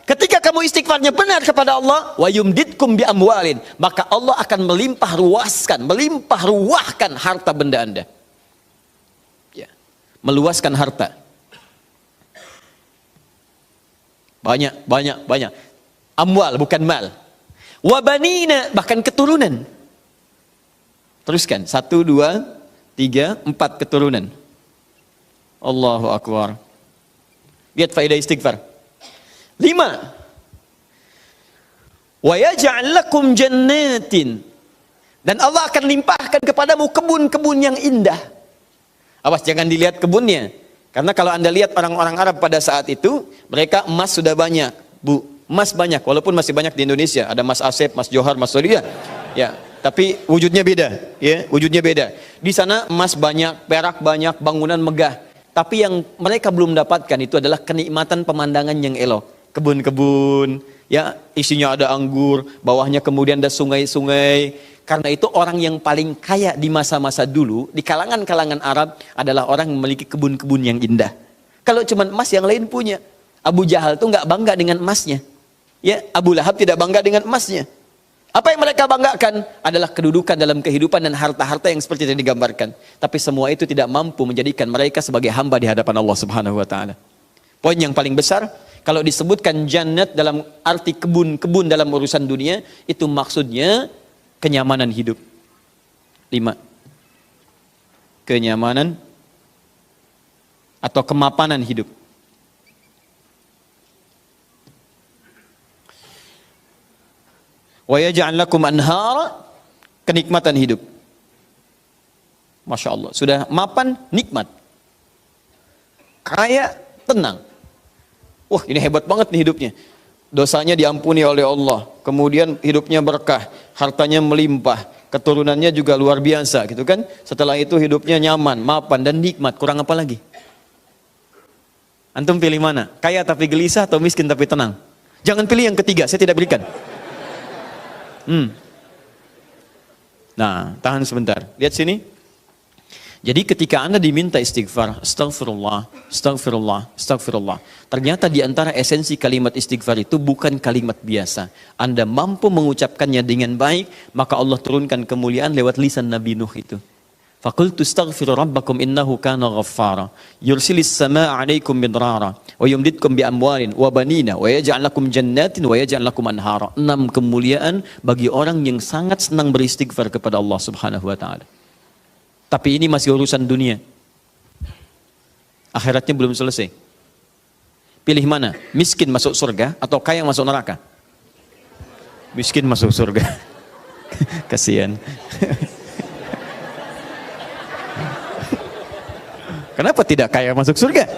Ketika kamu istighfarnya benar kepada Allah, wa yumdidkum bi amwalin, maka Allah akan melimpah ruahkan harta benda Anda. Ya. Meluaskan harta. Banyak. Amwal bukan mal. Wa banina, bahkan keturunan. Teruskan. 1, 2, 3, 4 keturunan. Allahu Akbar. Lihat faedah istighfar. 5. Wa yaj'al lakum jannatin. Dan Allah akan limpahkan kepadamu kebun-kebun yang indah. Awas jangan dilihat kebunnya. Karena kalau Anda lihat orang-orang Arab pada saat itu, mereka emas sudah banyak, Bu. Emas banyak, walaupun masih banyak di Indonesia. Ada Mas Asep, Mas Johar, Mas Sodia. Ya, tapi wujudnya beda, ya, wujudnya beda. Di sana emas banyak, perak banyak, bangunan megah. Tapi yang mereka belum dapatkan itu adalah kenikmatan pemandangan yang elok. Kebun-kebun, ya, isinya ada anggur, bawahnya kemudian ada sungai-sungai. Karena itu orang yang paling kaya di masa-masa dulu, di kalangan-kalangan Arab adalah orang yang memiliki kebun-kebun yang indah. Kalau cuma emas yang lain punya. Abu Jahal tuh nggak bangga dengan emasnya. Ya, Abu Lahab tidak bangga dengan emasnya. Apa yang mereka banggakan adalah kedudukan dalam kehidupan dan harta-harta yang seperti yang digambarkan. Tapi semua itu tidak mampu menjadikan mereka sebagai hamba di hadapan Allah Subhanahu wa taala. Poin yang paling besar, kalau disebutkan jannat dalam arti kebun-kebun dalam urusan dunia, itu maksudnya kenyamanan hidup. 5. Kenyamanan atau kemapanan hidup. Wa yaj'al lakum anhara, kenikmatan hidup. Masya Allah, sudah mapan, nikmat. Kaya, tenang. Wah, ini hebat banget nih hidupnya. Dosanya diampuni oleh Allah, kemudian hidupnya berkah, hartanya melimpah, keturunannya juga luar biasa gitu kan. Setelah itu hidupnya nyaman, mapan dan nikmat, kurang apa lagi? Antum pilih mana? Kaya tapi gelisah atau miskin tapi tenang? Jangan pilih yang ketiga, saya tidak berikan. Nah, tahan sebentar. Lihat sini. Jadi ketika Anda diminta istighfar, astagfirullah, astagfirullah, astagfirullah. Ternyata di antara esensi kalimat istighfar itu bukan kalimat biasa. Anda mampu mengucapkannya dengan baik, maka Allah turunkan kemuliaan lewat lisan Nabi Nuh itu. Faqultu astaghfiru rabbakum innahu kana ghaffara yursilis samaa 'alaikum midrara wa yumdidkum bi amwalin wa banina wa yaj'al lakum jannatin wa yaj'al lakum anhara. 6 kemuliaan bagi orang yang sangat senang beristighfar kepada Allah Subhanahu wa taala. Tapi ini masih urusan dunia. Akhiratnya belum selesai. Pilih mana? Miskin masuk surga atau kaya masuk neraka? Miskin masuk surga. Kasihan. Kenapa tidak kaya masuk surga?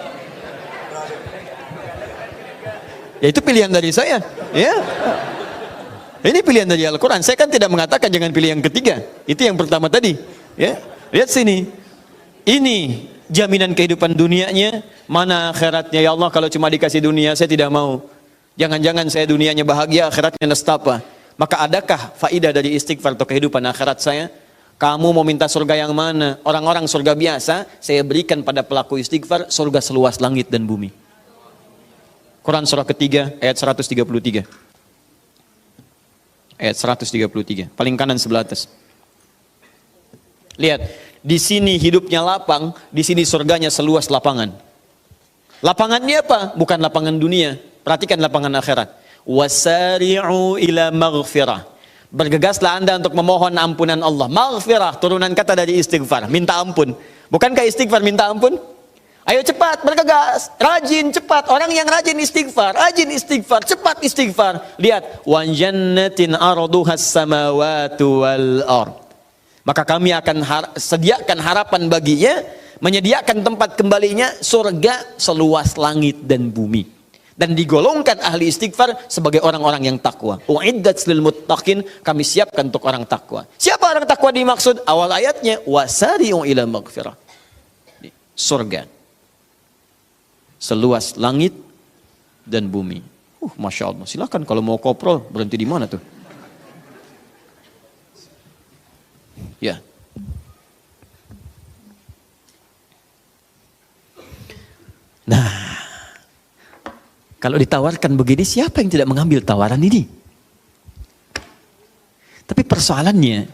Ya itu pilihan dari saya. Ya. Ini pilihan dari Al-Quran. Saya kan tidak mengatakan jangan pilih yang ketiga. Itu yang pertama tadi. Ya. Lihat sini. Ini jaminan kehidupan dunianya. Mana akhiratnya? Ya Allah, kalau cuma dikasih dunia saya tidak mau. Jangan-jangan saya dunianya bahagia, akhiratnya nestapa. Maka adakah faidah dari istighfar atau kehidupan akhirat saya? Kamu mau minta surga yang mana? Orang-orang surga biasa, saya berikan pada pelaku istighfar surga seluas langit dan bumi. Quran surah ketiga ayat 133. Ayat 133, paling kanan sebelah atas. Lihat, di sini hidupnya lapang, di sini surganya seluas lapangan. Lapangannya apa? Bukan lapangan dunia. Perhatikan lapangan akhirat. Wasari'u ila maghfirah. Bergegaslah Anda untuk memohon ampunan Allah. Maghfirah, turunan kata dari istighfar, minta ampun. Bukankah istighfar minta ampun? Ayo cepat, bergegas, rajin, cepat. Orang yang rajin istighfar, cepat istighfar. Lihat, wa jannatin arduhas samawatu wal ard. Maka kami akan sediakan harapan baginya, menyediakan tempat kembalinya surga seluas langit dan bumi. Dan digolongkan ahli istighfar sebagai orang-orang yang takwa. Uiddat lil muttaqin, kami siapkan untuk orang takwa. Siapa orang takwa dimaksud? Awal ayatnya wasari'u ila maghfirah. Surga seluas langit dan bumi. Masya Allah. Silakan kalau mau koprol, berhenti di mana tuh? Ya. Nah, kalau ditawarkan begini, siapa yang tidak mengambil tawaran ini? Tapi persoalannya,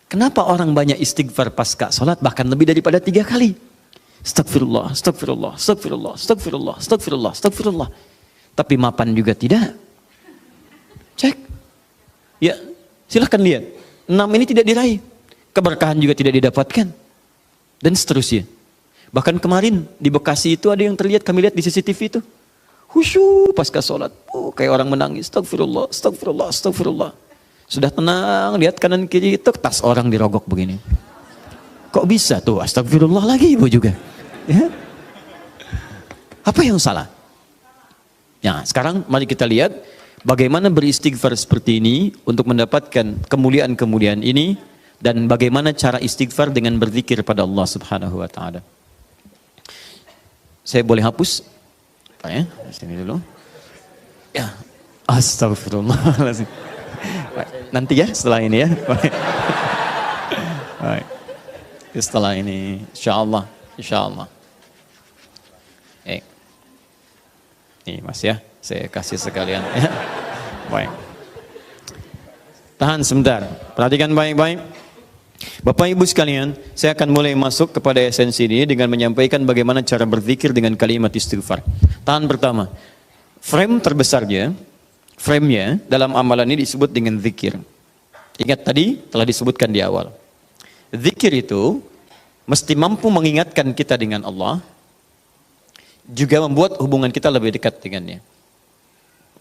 kenapa orang banyak istighfar pasca sholat bahkan lebih daripada 3 kali? Astagfirullah, astagfirullah, astagfirullah, astagfirullah, astagfirullah, astagfirullah. Tapi mapan juga tidak. Cek. Ya, silahkan lihat. 6 ini tidak diraih. Keberkahan juga tidak didapatkan. Dan seterusnya. Bahkan kemarin di Bekasi itu ada yang terlihat, kami lihat di CCTV itu. Khusyuk pasca sholat. Kayak orang menangis. Astagfirullah, astagfirullah, astagfirullah. Sudah tenang, lihat kanan kiri, tas orang dirogok begini. Kok bisa tuh? Astagfirullah lagi ibu juga. Ya. Apa yang salah? Ya, sekarang mari kita lihat bagaimana beristighfar seperti ini untuk mendapatkan kemuliaan-kemuliaan ini dan bagaimana cara istighfar dengan berzikir pada Allah Subhanahu wa taala. Saya boleh hapus? Apa ya? Sini dulu. Ya. Astagfirullahaladzim. Nanti ya setelah ini ya. Baik. Setelah ini insyaallah, insyaallah. Nih Mas ya, saya kasih sekalian ya. Baik. Tahan sebentar, perhatikan baik-baik. Bapak Ibu sekalian, saya akan mulai masuk kepada esensi ini dengan menyampaikan bagaimana cara berzikir dengan kalimat istighfar. Tahan pertama, framenya dalam amalan ini disebut dengan zikir. Ingat tadi telah disebutkan di awal. Zikir itu mesti mampu mengingatkan kita dengan Allah, juga membuat hubungan kita lebih dekat dengannya.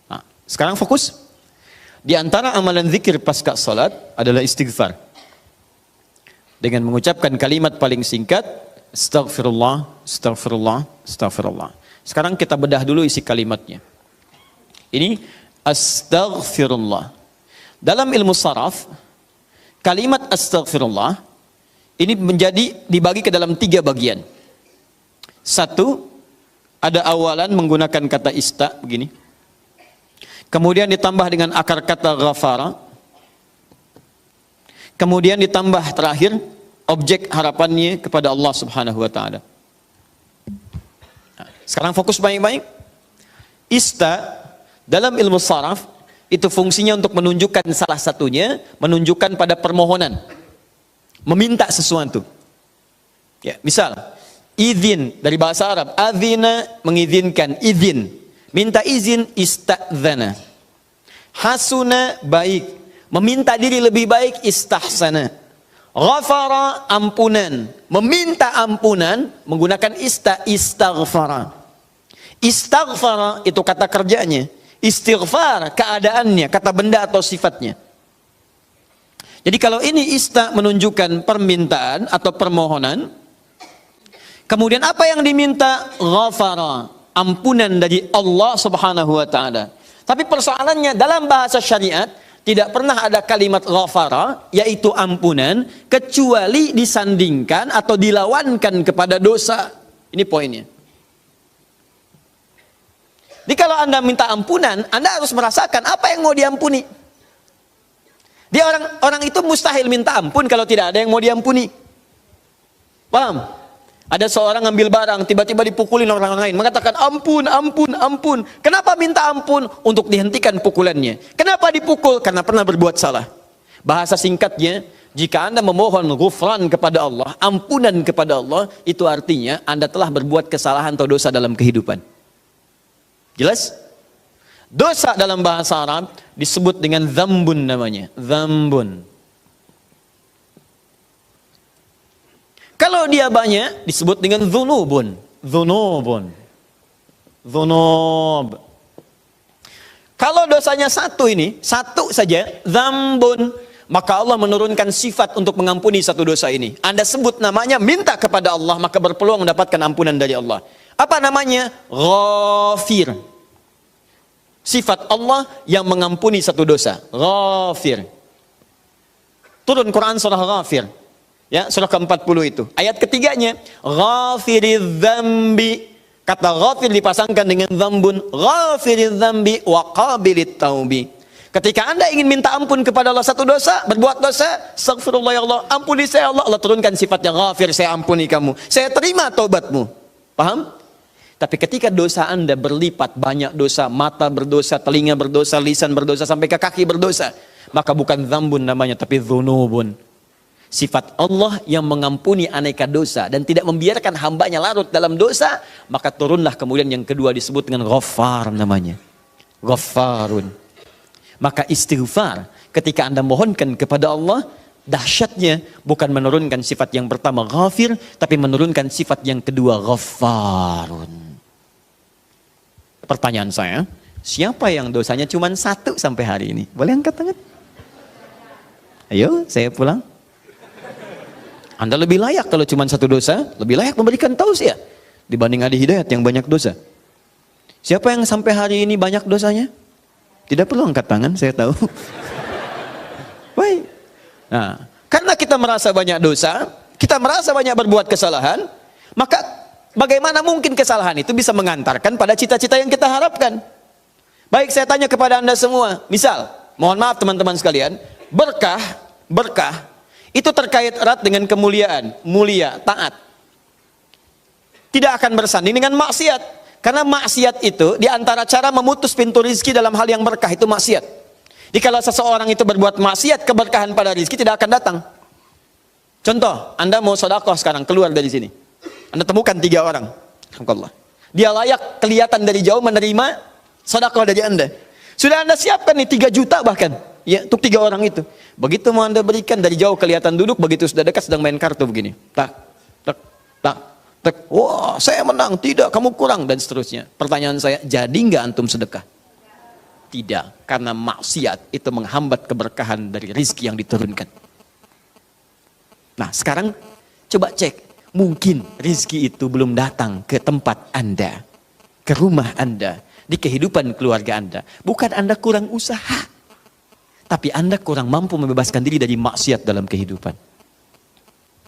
Nah, sekarang fokus. Di antara amalan zikir pasca salat adalah istighfar. Dengan mengucapkan kalimat paling singkat, astagfirullah, astagfirullah, astagfirullah. Sekarang kita bedah dulu isi kalimatnya. Ini astagfirullah. Dalam ilmu saraf, kalimat astagfirullah ini dibagi ke dalam 3 bagian. Satu, ada awalan menggunakan kata ista begini. Kemudian ditambah dengan akar kata ghafara. Kemudian ditambah terakhir objek harapannya kepada Allah Subhanahu wa taala. Nah, sekarang fokus baik-baik. Ista dalam ilmu saraf itu fungsinya untuk menunjukkan salah satunya, menunjukkan pada permohonan. Meminta sesuatu. Ya, misal izin dari bahasa Arab, adzina mengizinkan, izin. Minta izin istadzana. Hasuna baik, meminta diri lebih baik istahsana. Ghafara ampunan, meminta ampunan menggunakan istaghfara. Istaghfara itu kata kerjanya, istighfar keadaannya, kata benda atau sifatnya. Jadi kalau ini menunjukkan permintaan atau permohonan, kemudian apa yang diminta? Ghafara, ampunan dari Allah Subhanahu wa taala. Tapi persoalannya dalam bahasa syariat tidak pernah ada kalimat ghafara, yaitu ampunan, kecuali disandingkan atau dilawankan kepada dosa. Ini poinnya. Jadi kalau Anda minta ampunan, Anda harus merasakan apa yang mau diampuni. Dia orang itu mustahil minta ampun kalau tidak ada yang mau diampuni. Paham? Ada seorang ngambil barang, tiba-tiba dipukulin orang lain, mengatakan ampun, ampun, ampun. Kenapa minta ampun? Untuk dihentikan pukulannya. Kenapa dipukul? Karena pernah berbuat salah. Bahasa singkatnya, jika Anda memohon ghufran kepada Allah, ampunan kepada Allah, itu artinya Anda telah berbuat kesalahan atau dosa dalam kehidupan. Jelas? Dosa dalam bahasa Arab disebut dengan dzambun namanya. Dzambun. Kalau dia banyak disebut dengan dzunubun. Dzunubun. Dzunub. Kalau dosanya satu saja, dzambun, maka Allah menurunkan sifat untuk mengampuni satu dosa ini. Anda sebut namanya, minta kepada Allah, maka berpeluang mendapatkan ampunan dari Allah. Apa namanya? Ghafir. Sifat Allah yang mengampuni satu dosa. Ghafir. Turun Quran surah Ghafir. Ya, surah ke-40 itu. Ayat ketiganya, Ghafiriz dzambi. Kata ghafir dipasangkan dengan dzambun. Ghafiriz dzambi wa qabilit taubi. Ketika Anda ingin minta ampun kepada Allah satu dosa, berbuat dosa, astaghfirullah ya Allah, ampuni saya Allah. Allah turunkan sifatnya ghafir, saya ampuni kamu. Saya terima taubatmu. Paham? Tapi ketika dosa Anda berlipat, banyak dosa, mata berdosa, telinga berdosa, lisan berdosa, sampai ke kaki berdosa, maka bukan dzambun namanya, tapi dzunubun. Sifat Allah yang mengampuni aneka dosa dan tidak membiarkan hambanya larut dalam dosa, maka turunlah kemudian yang kedua disebut dengan Ghaffar namanya. Ghaffarun. Maka istighfar ketika Anda mohonkan kepada Allah, dahsyatnya bukan menurunkan sifat yang pertama Ghafir, tapi menurunkan sifat yang kedua Ghaffarun. Pertanyaan saya, siapa yang dosanya cuma 1 sampai hari ini? Boleh angkat tangan? Ayo, saya pulang. Anda lebih layak kalau cuma 1 dosa, lebih layak memberikan tausiah dibanding Adi Hidayat yang banyak dosa. Siapa yang sampai hari ini banyak dosanya? Tidak perlu angkat tangan, saya tahu. Baik. Nah, karena kita merasa banyak dosa, kita merasa banyak berbuat kesalahan, maka bagaimana mungkin kesalahan itu bisa mengantarkan pada cita-cita yang kita harapkan? Baik, saya tanya kepada Anda semua. Misal, mohon maaf teman-teman sekalian, berkah itu terkait erat dengan kemuliaan, mulia, taat. Tidak akan bersanding dengan maksiat. Karena maksiat itu diantara cara memutus pintu rizki dalam hal yang berkah itu maksiat. Jadi kalau seseorang itu berbuat maksiat, keberkahan pada rizki tidak akan datang. Contoh, Anda mau sedekah sekarang, keluar dari sini. Anda temukan 3 orang. Alhamdulillah. Dia layak kelihatan dari jauh menerima sedekah dari Anda. Sudah Anda siapkan nih 3 juta bahkan. Ya, untuk 3 orang itu. Begitu mau Anda berikan, dari jauh kelihatan duduk, begitu sudah dekat sedang main kartu begini. Tak, tak, tak, tak. Wah, saya menang. Tidak, kamu kurang, dan seterusnya. Pertanyaan saya, jadi nggak antum sedekah? Tidak, karena maksiat itu menghambat keberkahan dari rizki yang diturunkan. Nah, sekarang coba cek. Mungkin rizki itu belum datang ke tempat Anda, ke rumah Anda, di kehidupan keluarga Anda. Bukan Anda kurang usaha, tapi Anda kurang mampu membebaskan diri dari maksiat dalam kehidupan.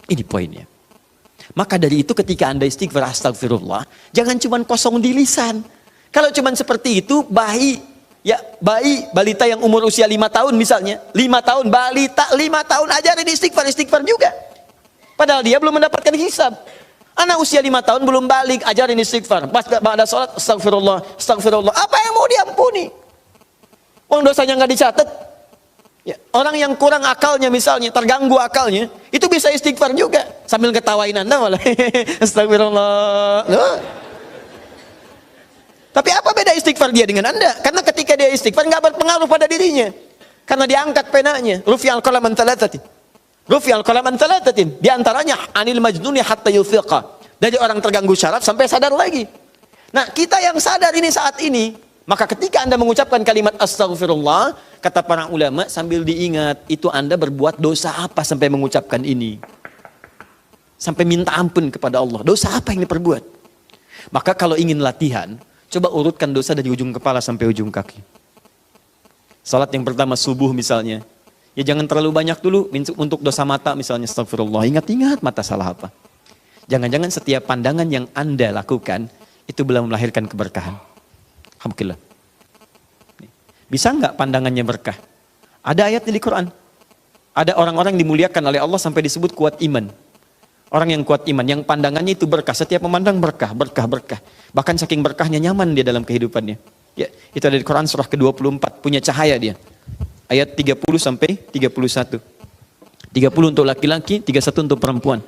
Ini poinnya. Maka dari itu ketika Anda istighfar astagfirullah, jangan cuma kosong di lisan. Kalau cuma seperti itu, balita yang umur usia 5 tahun misalnya, 5 tahun, balita 5 tahun ajarin istighfar juga. Padahal dia belum mendapatkan hisab. Anak usia 5 tahun belum balik, ajarin istighfar. Pas ada sholat, astagfirullah. Apa yang mau diampuni? Uang dosanya nggak dicatat. Ya, orang yang kurang akalnya misalnya, terganggu akalnya, itu bisa istighfar juga. Sambil ketawain Anda malah. Astagfirullah. Loh. Tapi apa beda istighfar dia dengan Anda? Karena ketika dia istighfar nggak berpengaruh pada dirinya. Karena diangkat penanya. Rufi'al qalam an thalathatin. Rufi'al qalam an thalathatin. Di antaranya anil majnuni hatta yufiqa. Dari orang terganggu syaraf sampai sadar lagi. Nah, kita yang sadar ini saat ini, maka ketika Anda mengucapkan kalimat astagfirullah, kata para ulama, sambil diingat, itu Anda berbuat dosa apa sampai mengucapkan ini? Sampai minta ampun kepada Allah. Dosa apa yang diperbuat? Maka kalau ingin latihan, coba urutkan dosa dari ujung kepala sampai ujung kaki. Salat yang pertama subuh misalnya, ya jangan terlalu banyak dulu. Untuk dosa mata misalnya, astagfirullah, ingat-ingat mata salah apa. Jangan-jangan setiap pandangan yang Anda lakukan, itu belum melahirkan keberkahan. Alhamdulillah. Bisa nggak pandangannya berkah? Ada ayat di Quran. Ada orang-orang yang dimuliakan oleh Allah sampai disebut kuat iman. Orang yang kuat iman, yang pandangannya itu berkah. Setiap memandang berkah. Bahkan saking berkahnya nyaman dia dalam kehidupannya. Ya, itu ada di Quran surah ke-24. Punya cahaya dia. Ayat 30 sampai 31. 30 untuk laki-laki, 31 untuk perempuan.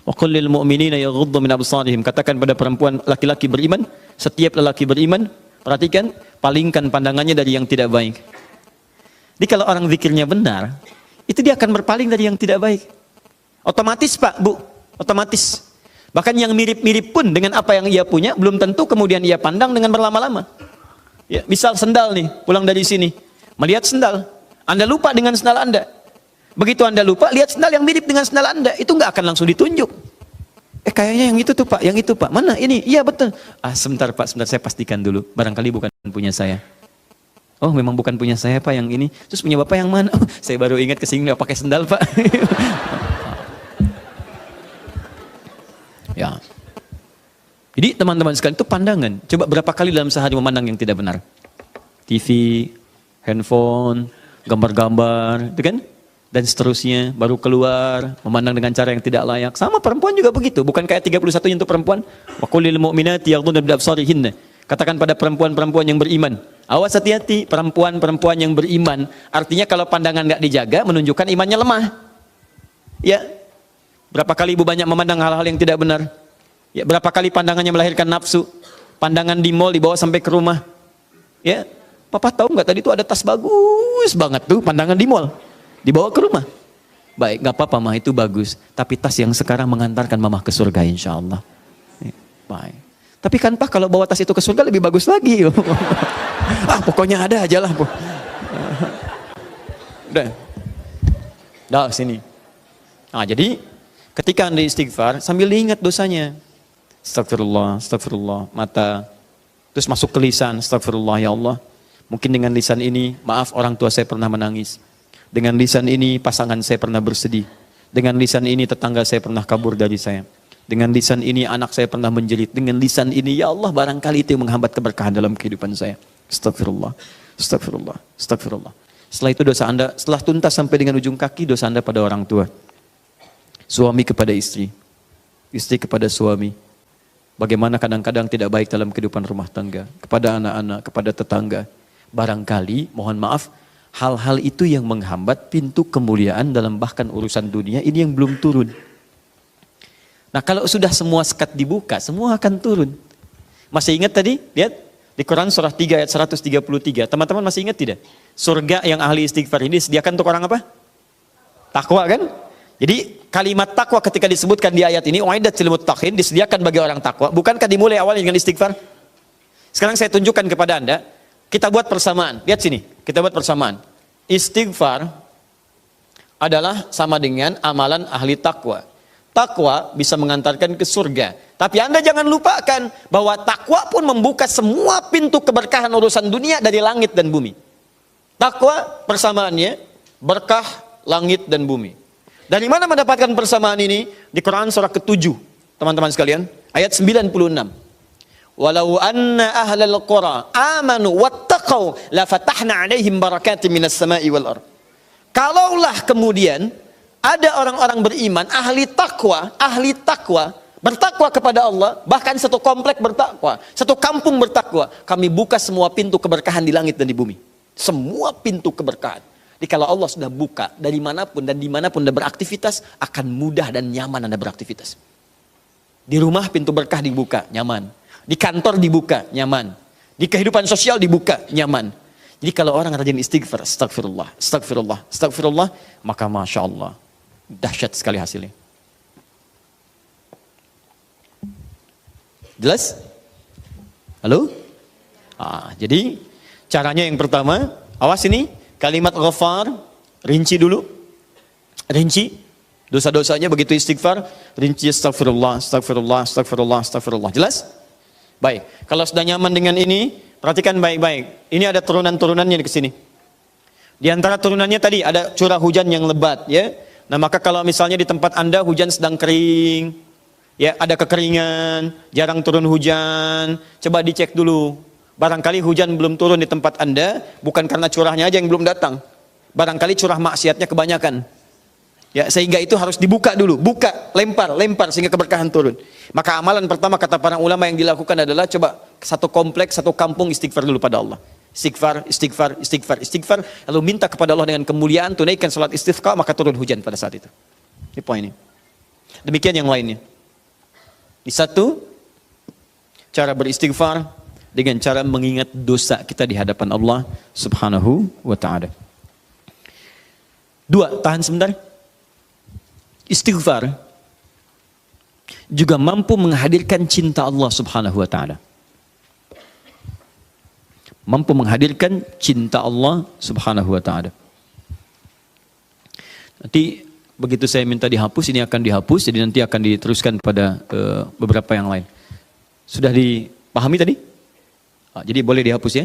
Wa qul lil mu'minina yaghuddu min absarihim. Katakan pada perempuan laki-laki beriman, setiap lelaki beriman, perhatikan, palingkan pandangannya dari yang tidak baik. Jadi kalau orang zikirnya benar, itu dia akan berpaling dari yang tidak baik. Otomatis Pak, Bu, otomatis. Bahkan yang mirip-mirip pun dengan apa yang ia punya, belum tentu kemudian ia pandang dengan berlama-lama. Ya, misal sendal nih, pulang dari sini, melihat sendal, Anda lupa dengan sendal Anda. Begitu Anda lupa, lihat sendal yang mirip dengan sendal Anda, itu nggak akan langsung ditunjuk. Kayaknya yang itu tuh Pak, yang itu Pak. Mana ini? Iya betul. Sebentar Pak, sebentar saya pastikan dulu. Barangkali bukan punya saya. Oh memang bukan punya saya Pak yang ini. Terus punya Bapak yang mana? Oh, saya baru ingat kesini nggak pakai sendal Pak. Ya. Jadi teman-teman sekalian itu pandangan. Coba berapa kali dalam sehari memandang yang tidak benar? TV, handphone, gambar-gambar, itu kan? Dan seterusnya, baru keluar, memandang dengan cara yang tidak layak. Sama perempuan juga begitu, bukan kayak 31 untuk perempuan. Wa qul lil mu'minati yaghdudna min absarihinna. Katakan pada perempuan-perempuan yang beriman. Awas hati-hati, perempuan-perempuan yang beriman. Artinya kalau pandangan nggak dijaga, menunjukkan imannya lemah. Ya, berapa kali ibu banyak memandang hal-hal yang tidak benar. Ya, berapa kali pandangannya melahirkan nafsu. Pandangan di mall dibawa sampai ke rumah. Ya, Papa tahu nggak tadi tuh ada tas bagus banget tuh, pandangan di mall. Dibawa ke rumah. Baik, gak apa-apa mah, itu bagus. Tapi tas yang sekarang mengantarkan mamah ke surga insya Allah. Baik. Tapi kan Pak, kalau bawa tas itu ke surga lebih bagus lagi. Pokoknya ada aja lah. Udah. Dah sini. Nah, jadi ketika Anda istighfar sambil diingat dosanya. Astagfirullah, astagfirullah, mata. Terus masuk ke lisan, astagfirullah ya Allah. Mungkin dengan lisan ini, maaf orang tua saya pernah menangis. Dengan lisan ini pasangan saya pernah bersedih. Dengan lisan ini tetangga saya pernah kabur dari saya. Dengan lisan ini anak saya pernah menjerit. Dengan lisan ini ya Allah barangkali itu yang menghambat keberkahan dalam kehidupan saya. Astagfirullah, astagfirullah, astagfirullah. Setelah itu dosa Anda, setelah tuntas sampai dengan ujung kaki, dosa Anda pada orang tua. Suami kepada istri. Istri kepada suami. Bagaimana kadang-kadang tidak baik dalam kehidupan rumah tangga. Kepada anak-anak, kepada tetangga. Barangkali, mohon maaf, hal-hal itu yang menghambat pintu kemuliaan dalam bahkan urusan dunia ini yang belum turun. Nah kalau sudah semua sekat dibuka, semua akan turun. Masih ingat tadi? Lihat di Quran surah 3 ayat 133. Teman-teman masih ingat tidak? Surga yang ahli istighfar ini disediakan untuk orang apa? Takwa kan? Jadi kalimat takwa ketika disebutkan di ayat ini, uiddat lil muttaqin, disediakan bagi orang takwa. Bukankah dimulai awal dengan istighfar? Sekarang saya tunjukkan kepada Anda, kita buat persamaan. Lihat sini, kita buat persamaan. Istighfar adalah sama dengan amalan ahli takwa. Takwa bisa mengantarkan ke surga. Tapi Anda jangan lupakan bahwa takwa pun membuka semua pintu keberkahan urusan dunia dari langit dan bumi. Takwa persamaannya berkah langit dan bumi. Dari mana mendapatkan persamaan ini? Di Quran surah ke-7, teman-teman sekalian, ayat 96. Walau anna ahlal qura amanu wattaqau la fatahna 'alaihim barakatin minas sama'i wal ardh. Kalaulah kemudian ada orang-orang beriman, ahli takwa, bertakwa kepada Allah, bahkan satu komplek bertakwa, satu kampung bertakwa, kami buka semua pintu keberkahan di langit dan di bumi. Semua pintu keberkahan. Jadi kalau Allah sudah buka dari manapun dan dimanapun Anda beraktivitas, akan mudah dan nyaman Anda beraktivitas. Di rumah pintu berkah dibuka, nyaman. Di kantor dibuka, nyaman. Di kehidupan sosial dibuka, nyaman. Jadi kalau orang rajin istighfar, astagfirullah, astagfirullah, astagfirullah, maka Masya Allah, dahsyat sekali hasilnya. Jelas? Halo? Jadi caranya yang pertama, awas ini, kalimat ghafar, rinci dulu. Rinci, dosa-dosanya begitu istighfar, rinci astagfirullah, astagfirullah, astagfirullah, astagfirullah. Jelas? Baik, kalau sudah nyaman dengan ini, perhatikan baik-baik. Ini ada turunan-turunannya di sini. Di antara turunannya tadi ada curah hujan yang lebat, ya. Nah, maka kalau misalnya di tempat Anda hujan sedang kering, ya, ada kekeringan, jarang turun hujan, coba dicek dulu. Barangkali hujan belum turun di tempat Anda, bukan karena curahnya aja yang belum datang. Barangkali curah maksiatnya kebanyakan. Ya, sehingga itu harus dibuka dulu, buka, lempar sehingga keberkahan turun. Maka amalan pertama kata para ulama yang dilakukan adalah coba satu kompleks, satu kampung istighfar dulu pada Allah. Istighfar, istighfar, istighfar, istighfar, lalu minta kepada Allah dengan kemuliaan, tunaikan salat istisqa, maka turun hujan pada saat itu. Ini poin ini. Demikian yang lainnya. Di satu, cara beristighfar dengan cara mengingat dosa kita di hadapan Allah Subhanahu wa ta'ala. Dua, tahan sebentar. Istighfar juga mampu menghadirkan cinta Allah Subhanahu wa ta'ala. Mampu menghadirkan cinta Allah Subhanahu wa ta'ala. Nanti begitu saya minta dihapus, ini akan dihapus, jadi nanti akan diteruskan pada beberapa yang lain. Sudah dipahami tadi? Jadi boleh dihapus ya?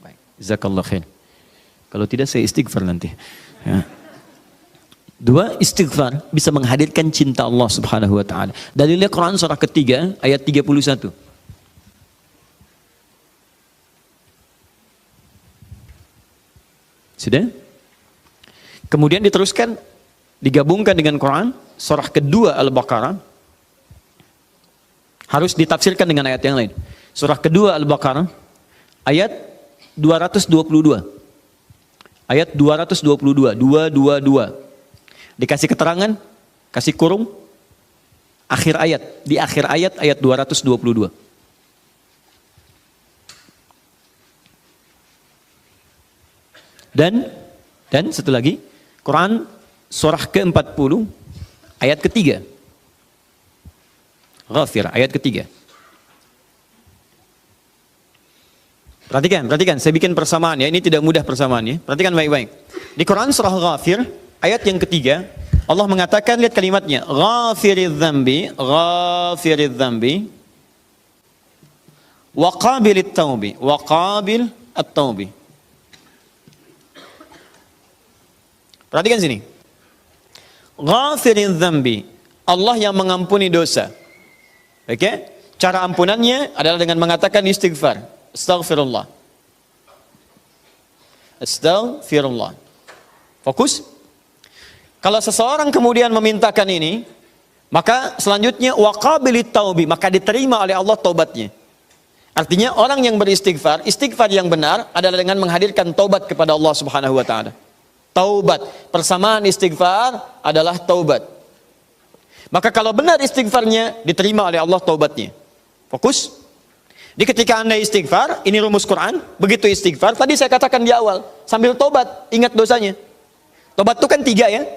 Baik. Jazakallah khair. Kalau tidak saya istighfar nanti. Ya. Dua, istighfar bisa menghadirkan cinta Allah Subhanahu wa ta'ala. Dalilnya Quran surah ketiga ayat 31. Sudah? Kemudian diteruskan, digabungkan dengan Quran surah kedua Al-Baqarah. Harus ditafsirkan dengan ayat yang lain. Surah kedua Al-Baqarah ayat 222. Ayat 222, 222. Dikasih keterangan, kasih kurung, akhir ayat, di akhir ayat, ayat 222. Dan satu lagi, Quran surah ke-40, ayat ketiga. Ghafir, ayat ketiga. Perhatikan, saya bikin persamaan ya, ini tidak mudah persamaan ya. Perhatikan baik-baik. Di Quran surah Ghafir, ayat yang ketiga, Allah mengatakan, lihat kalimatnya, ghafiriz dzambi, wa qabilit taubi. Perhatikan sini. Ghafiriz dzambi, Allah yang mengampuni dosa. Oke? Cara ampunannya adalah dengan mengatakan istighfar. Astaghfirullah. Fokus. Kalau seseorang kemudian memintakan ini, maka selanjutnya waqabilit taubi, maka diterima oleh Allah taubatnya. Artinya orang yang beristighfar, istighfar yang benar adalah dengan menghadirkan taubat kepada Allah Subhanahu wa taala. Taubat, persamaan istighfar adalah taubat. Maka kalau benar istighfarnya, diterima oleh Allah taubatnya. Fokus. Di ketika Anda istighfar, ini rumus Quran, begitu istighfar, tadi saya katakan di awal, sambil tobat, ingat dosanya. Tobat itu kan 3 ya,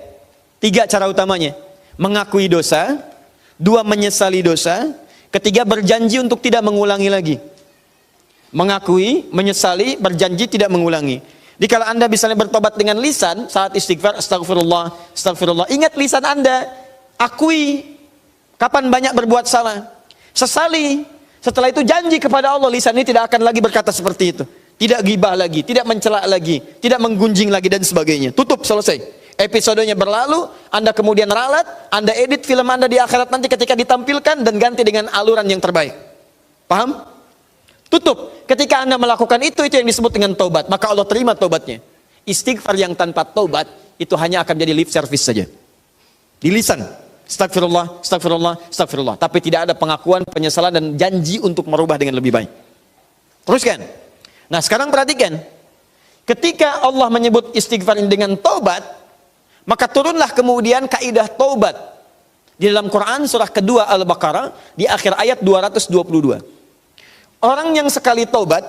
3 cara utamanya. Mengakui dosa, 2 menyesali dosa, 3 berjanji untuk tidak mengulangi lagi. Mengakui, menyesali, berjanji tidak mengulangi. Jadi kalau Anda misalnya bertobat dengan lisan, saat istighfar, astagfirullah, ingat lisan Anda, akui, kapan banyak berbuat salah, sesali. Setelah itu janji kepada Allah, lisan ini tidak akan lagi berkata seperti itu. Tidak gibah lagi, tidak mencela lagi, tidak menggunjing lagi dan sebagainya. Tutup, selesai. Episodenya berlalu, Anda kemudian ralat, Anda edit film Anda di akhirat nanti ketika ditampilkan dan ganti dengan aluran yang terbaik. Paham? Tutup. Ketika Anda melakukan itu yang disebut dengan taubat, maka Allah terima taubatnya. Istighfar yang tanpa taubat itu hanya akan jadi lip service saja. Di lisan. Astagfirullah. Tapi tidak ada pengakuan, penyesalan dan janji untuk merubah dengan lebih baik. Teruskan. Nah sekarang perhatikan. Ketika Allah menyebut istighfar dengan taubat, maka turunlah kemudian kaidah taubat. Di dalam Quran surah kedua Al-Baqarah, di akhir ayat 222. Orang yang sekali taubat,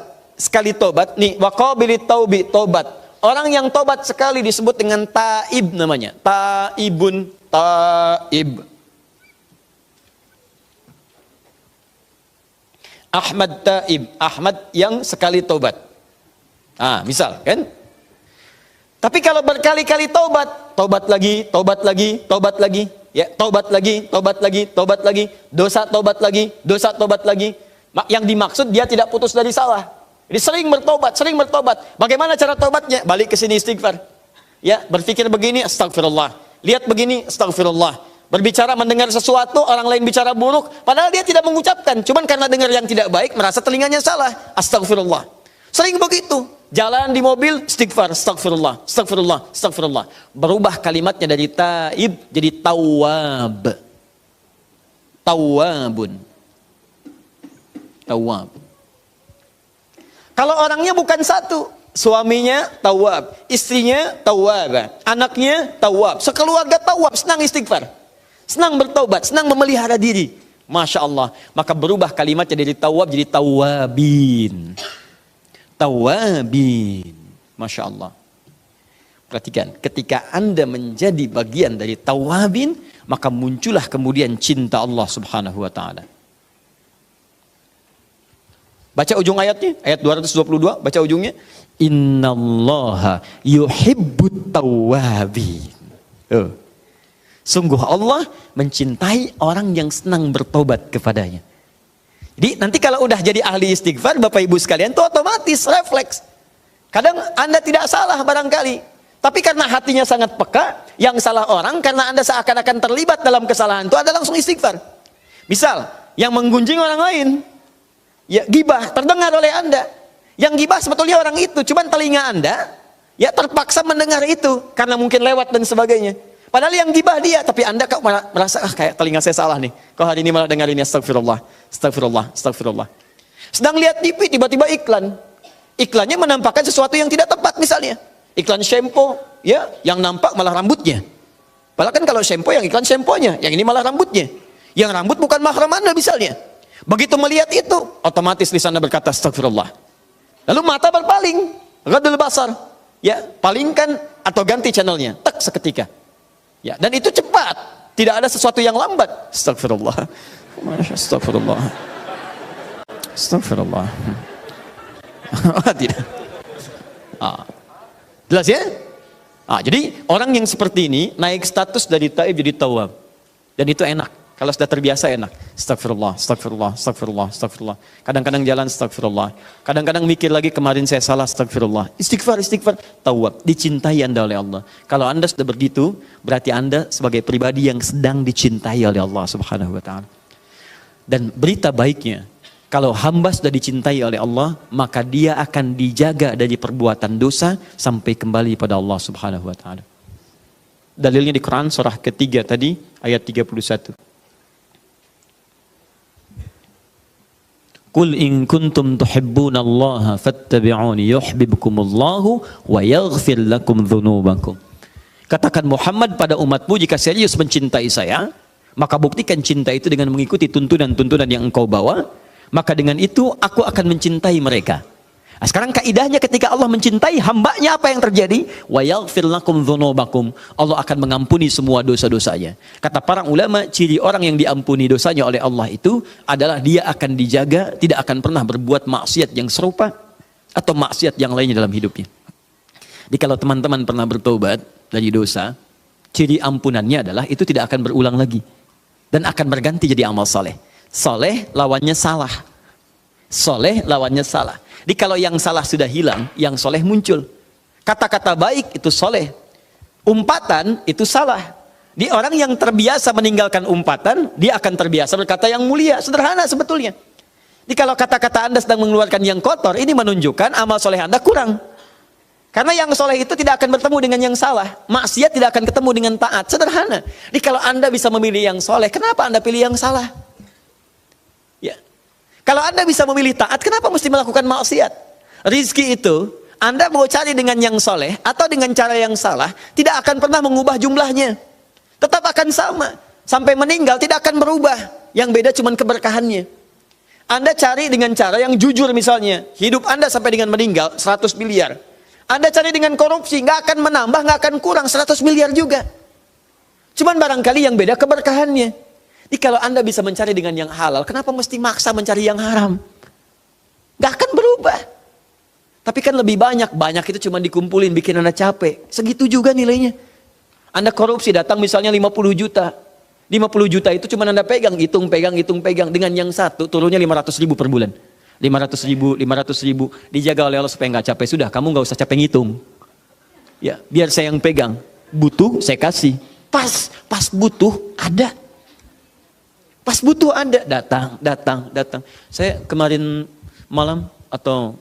nih, waqabilit taubi, taubat. Orang yang taubat sekali disebut dengan taib namanya. Taibun. Taib. Ahmad Taib, Ahmad yang sekali taubat. Misal kan? Tapi kalau berkali-kali taubat lagi, ya, taubat lagi, dosa taubat lagi. Yang dimaksud dia tidak putus dari salah. Jadi sering bertobat. Bagaimana cara taubatnya? Balik ke sini istighfar. Ya, berpikir begini, astagfirullah. Lihat begini, astagfirullah. Berbicara mendengar sesuatu, orang lain bicara buruk, padahal dia tidak mengucapkan. Cuman karena dengar yang tidak baik, merasa telinganya salah. Astagfirullah. Sering begitu. Jalan di mobil, istighfar, astagfirullah. Berubah kalimatnya dari taib jadi tawwab. Tawwabun. Kalau orangnya bukan satu, suaminya tawwab, istrinya tawwab, anaknya tawwab, sekeluarga tawwab, senang istighfar, senang bertaubat, senang memelihara diri. Masya Allah. Maka berubah kalimatnya dari tawwab jadi tawwabin. Masya Allah. Perhatikan, ketika Anda menjadi bagian dari tawwabin, maka muncullah kemudian cinta Allah Subhanahu wa taala. Baca ujung ayatnya, ayat 222, baca ujungnya. Innallaha yuhibbut tawwabin. Sungguh Allah mencintai orang yang senang bertobat kepadanya. Jadi nanti kalau udah jadi ahli istighfar, Bapak Ibu sekalian, itu otomatis refleks. Kadang Anda tidak salah barangkali, tapi karena hatinya sangat peka, yang salah orang karena Anda seakan-akan terlibat dalam kesalahan itu, Anda langsung istighfar. Misal, yang menggunjing orang lain, ya gibah terdengar oleh Anda. Yang gibah sebetulnya orang itu, cuman telinga Anda ya terpaksa mendengar itu karena mungkin lewat dan sebagainya. Padahal yang gibah dia, tapi Anda kok merasa kayak telinga saya salah nih. Kok hari ini malah dengar ini astagfirullah. Sedang lihat TV tiba-tiba iklan. Iklannya menampakkan sesuatu yang tidak tepat misalnya. Iklan shampoo, ya, yang nampak malah rambutnya. Padahal kan kalau shampoo yang iklan shampoo-nya, yang ini malah rambutnya. Yang rambut bukan mahram Anda misalnya. Begitu melihat itu, otomatis lisan Anda berkata astagfirullah. Lalu mata berpaling, ghadul basar. Ya, palingkan atau ganti channelnya, tak seketika. Ya, dan itu cepat, tidak ada sesuatu yang lambat. Astagfirullah. Tidak. Jelas ya? Jadi orang yang seperti ini naik status dari taib jadi tawab. Dan itu enak. Kalau sudah terbiasa enak. Astagfirullah, astagfirullah, astagfirullah, astagfirullah. Kadang-kadang jalan astagfirullah. Kadang-kadang mikir lagi kemarin saya salah, astagfirullah. Istighfar, istighfar. Tawab. Dicintai Anda oleh Allah. Kalau Anda sudah begitu, berarti Anda sebagai pribadi yang sedang dicintai oleh Allah Subhanahu wa ta'ala. Dan berita baiknya, kalau hamba sudah dicintai oleh Allah, maka dia akan dijaga dari perbuatan dosa sampai kembali pada Allah Subhanahu wa ta'ala. Dalilnya di Quran surah ketiga tadi, ayat 31. Qul in kuntum tuhibbunallaha fattabi'uni yuhibbukumullahu wa yaghfir lakum dzunubakum. Katakan Muhammad pada umatmu, jika serius mencintai saya, maka buktikan cinta itu dengan mengikuti tuntunan-tuntunan yang engkau bawa, maka dengan itu aku akan mencintai mereka. Nah, sekarang kaidahnya ketika Allah mencintai hambanya, apa yang terjadi? Wa yaghfir lakum dzunubakum. Allah akan mengampuni semua dosa-dosanya. Kata para ulama, ciri orang yang diampuni dosanya oleh Allah itu adalah dia akan dijaga, tidak akan pernah berbuat maksiat yang serupa atau maksiat yang lainnya dalam hidupnya. Jadi kalau teman-teman pernah bertobat dari dosa, ciri ampunannya adalah itu tidak akan berulang lagi dan akan berganti jadi amal saleh. Saleh lawannya salah. Soleh lawannya salah. Jadi kalau yang salah sudah hilang, yang soleh muncul. Kata-kata baik itu soleh. Umpatan itu salah. Di orang yang terbiasa meninggalkan umpatan, dia akan terbiasa berkata yang mulia. Sederhana sebetulnya. Jadi kalau kata-kata Anda sedang mengeluarkan yang kotor, ini menunjukkan amal soleh Anda kurang. Karena yang soleh itu tidak akan bertemu dengan yang salah. Maksiat tidak akan ketemu dengan taat. Sederhana. Jadi kalau Anda bisa memilih yang soleh, kenapa Anda pilih yang salah? Ya. Kalau Anda bisa memilih taat, kenapa mesti melakukan maksiat? Rizki itu, Anda mau cari dengan yang soleh atau dengan cara yang salah, tidak akan pernah mengubah jumlahnya. Tetap akan sama. Sampai meninggal tidak akan berubah. Yang beda cuma keberkahannya. Anda cari dengan cara yang jujur misalnya. Hidup Anda sampai dengan meninggal 100 miliar. Anda cari dengan korupsi, nggak akan menambah, nggak akan kurang 100 miliar juga. Cuman barangkali yang beda keberkahannya. Jadi kalau Anda bisa mencari dengan yang halal, kenapa mesti maksa mencari yang haram? Gak akan berubah. Tapi kan lebih banyak itu cuma dikumpulin, bikin Anda capek. Segitu juga nilainya. Anda korupsi, datang misalnya 50 juta. 50 juta itu cuma Anda pegang, hitung pegang. Dengan yang satu, turunnya 500 ribu per bulan. 500 ribu, dijaga oleh Allah supaya gak capek. Sudah, kamu gak usah capek ngitung. Ya, biar saya yang pegang. Butuh, saya kasih. Pas butuh, ada. Pas butuh ada, datang. Saya kemarin malam atau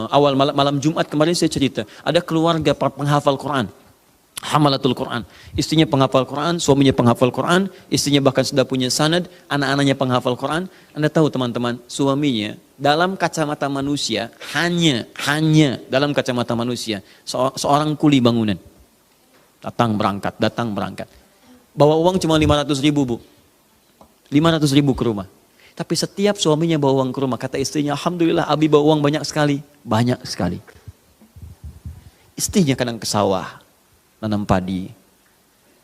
awal malam Jumat kemarin saya cerita, ada keluarga penghafal Quran, hamalatul Quran. Istrinya penghafal Quran, suaminya penghafal Quran, istrinya bahkan sudah punya sanad, anak-anaknya penghafal Quran. Anda tahu teman-teman, suaminya dalam kacamata manusia hanya dalam kacamata manusia seorang kuli bangunan. Datang berangkat. Bawa uang cuma 500 ribu, Bu. 500 ribu ke rumah. Tapi setiap suaminya bawa uang ke rumah, kata istrinya, alhamdulillah Abi bawa uang banyak sekali. Istrinya kadang ke sawah, nanam padi,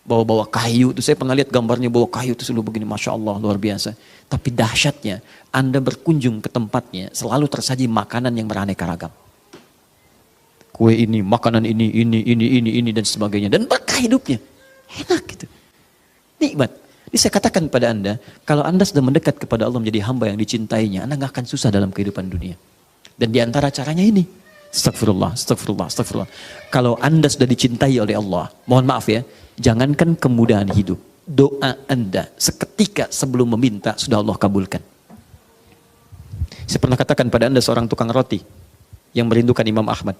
bawa kayu. Itu saya pernah lihat gambarnya bawa kayu itu selalu begini, Masya Allah, luar biasa. Tapi dahsyatnya, Anda berkunjung ke tempatnya, selalu tersaji makanan yang beraneka ragam. Kue ini, makanan ini, dan sebagainya. Dan berkah hidupnya. Enak gitu. Nikmat. Jadi saya katakan kepada Anda, kalau Anda sudah mendekat kepada Allah menjadi hamba yang dicintainya, Anda gak akan susah dalam kehidupan dunia. Dan diantara caranya ini, astagfirullah. Kalau Anda sudah dicintai oleh Allah, mohon maaf ya, jangankan kemudahan hidup, doa Anda seketika sebelum meminta sudah Allah kabulkan. Saya pernah katakan pada Anda seorang tukang roti yang merindukan Imam Ahmad.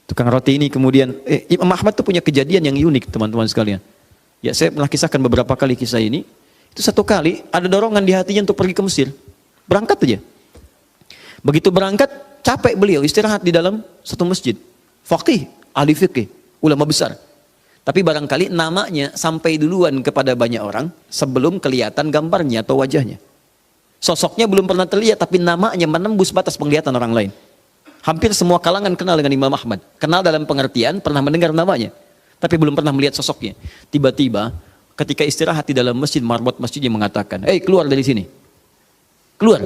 Tukang roti ini kemudian, Imam Ahmad itu punya kejadian yang unik teman-teman sekalian. Ya, saya pernah kisahkan beberapa kali kisah ini. Itu satu kali ada dorongan di hatinya untuk pergi ke Mesir. Berangkat aja. Begitu berangkat, capek beliau istirahat di dalam satu masjid. Faqih, ahli fikih, ulama besar. Tapi barangkali namanya sampai duluan kepada banyak orang sebelum kelihatan gambarnya atau wajahnya. Sosoknya belum pernah terlihat, tapi namanya menembus batas penglihatan orang lain. Hampir semua kalangan kenal dengan Imam Ahmad. Kenal dalam pengertian, pernah mendengar namanya. Tapi belum pernah melihat sosoknya. Tiba-tiba ketika istirahat di dalam masjid, marbot masjidnya mengatakan, keluar dari sini. Keluar.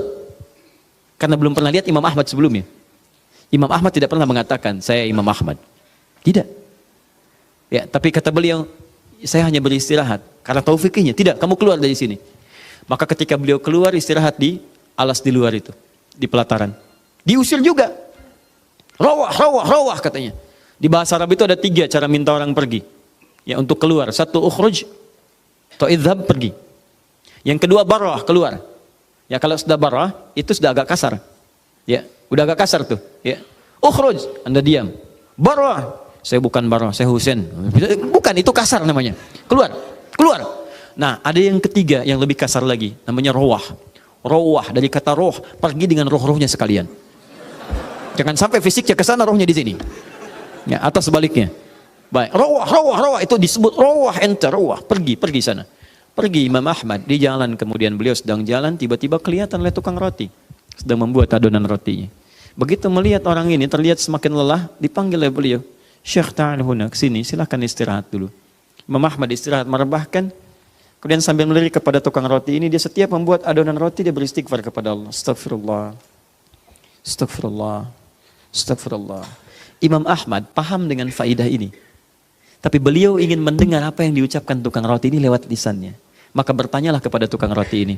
Karena belum pernah lihat Imam Ahmad sebelumnya. Imam Ahmad tidak pernah mengatakan, saya Imam Ahmad. Tidak. Ya, tapi kata beliau, saya hanya beristirahat. Karena tahu fikihnya, tidak, kamu keluar dari sini. Maka ketika beliau keluar, istirahat di alas di luar itu, di pelataran. Diusir juga. Rawah katanya. Di bahasa Arab itu ada 3 cara minta orang pergi. Ya, untuk keluar. 1, ukhruj, atau idhab, pergi. Yang kedua, barah, keluar. Ya, kalau sudah barah, itu sudah agak kasar. Ya, udah agak kasar tuh. Ya. Ukhruj, Anda diam. Barah, saya bukan barah, saya Husain. Bukan, itu kasar namanya. Keluar. Nah, ada yang ketiga yang lebih kasar lagi, namanya rawah. Rawah dari kata roh, pergi dengan roh-rohnya sekalian. Jangan sampai fisiknya ke sana, rohnya di sini. Ya, atau sebaliknya. Baik, rawah itu disebut rawah, rawah, pergi sana. Pergi Imam Ahmad di jalan, kemudian beliau sedang jalan, tiba-tiba kelihatan oleh tukang roti sedang membuat adonan rotinya. Begitu melihat orang ini terlihat semakin lelah, dipanggil oleh beliau, Syekh ta'al huna, kesini, silahkan istirahat dulu. Imam Ahmad istirahat merebahkan, kemudian sambil melirik kepada tukang roti ini, dia setiap membuat adonan roti, dia beristighfar kepada Allah. Astagfirullah, astagfirullah, astagfirullah. Imam Ahmad paham dengan faidah ini. Tapi beliau ingin mendengar apa yang diucapkan tukang roti ini lewat lisannya. Maka bertanyalah kepada tukang roti ini.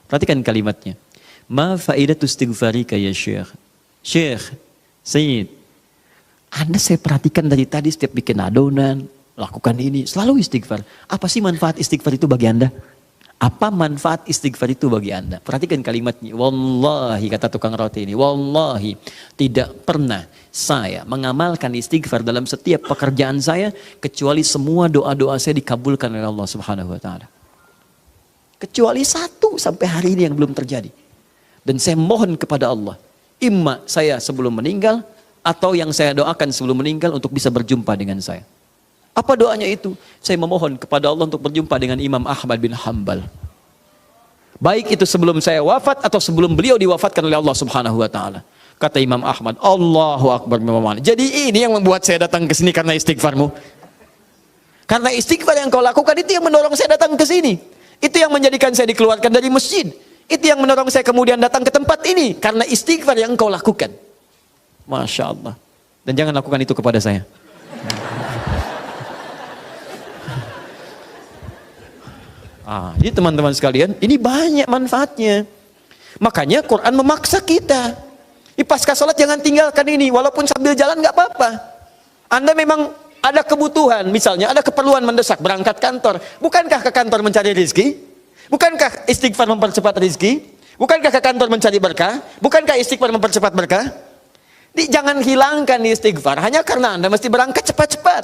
Perhatikan kalimatnya. Ma faidatu istighfarika ya Syekh. Syekh, Sayyid, Anda saya perhatikan dari tadi setiap bikin adonan, lakukan ini, selalu istighfar. Apa sih manfaat istighfar itu bagi Anda? Apa manfaat istighfar itu bagi Anda? Perhatikan kalimatnya. Wallahi, kata tukang roti ini, wallahi tidak pernah saya mengamalkan istighfar dalam setiap pekerjaan saya kecuali semua doa-doa saya dikabulkan oleh Allah Subhanahu wa taala. Kecuali 1 sampai hari ini yang belum terjadi. Dan saya mohon kepada Allah, imma saya sebelum meninggal atau yang saya doakan sebelum meninggal untuk bisa berjumpa dengan saya. Apa doanya itu? Saya memohon kepada Allah untuk berjumpa dengan Imam Ahmad bin Hanbal. Baik itu sebelum saya wafat atau sebelum beliau diwafatkan oleh Allah Subhanahu wa taala. Kata Imam Ahmad, Allahu Akbar. Jadi ini yang membuat saya datang ke sini karena istighfarmu. Karena istighfar yang kau lakukan itu yang mendorong saya datang ke sini. Itu yang menjadikan saya dikeluarkan dari masjid. Itu yang mendorong saya kemudian datang ke tempat ini. Karena istighfar yang kau lakukan. Masya Allah. Dan jangan lakukan itu kepada saya. Jadi teman-teman sekalian, ini banyak manfaatnya. Makanya Quran memaksa kita. Pasca salat jangan tinggalkan ini, walaupun sambil jalan nggak apa-apa. Anda memang ada kebutuhan, misalnya ada keperluan mendesak berangkat kantor. Bukankah ke kantor mencari rezeki? Bukankah istighfar mempercepat rezeki? Bukankah ke kantor mencari berkah? Bukankah istighfar mempercepat berkah? Jangan hilangkan istighfar hanya karena Anda mesti berangkat cepat-cepat.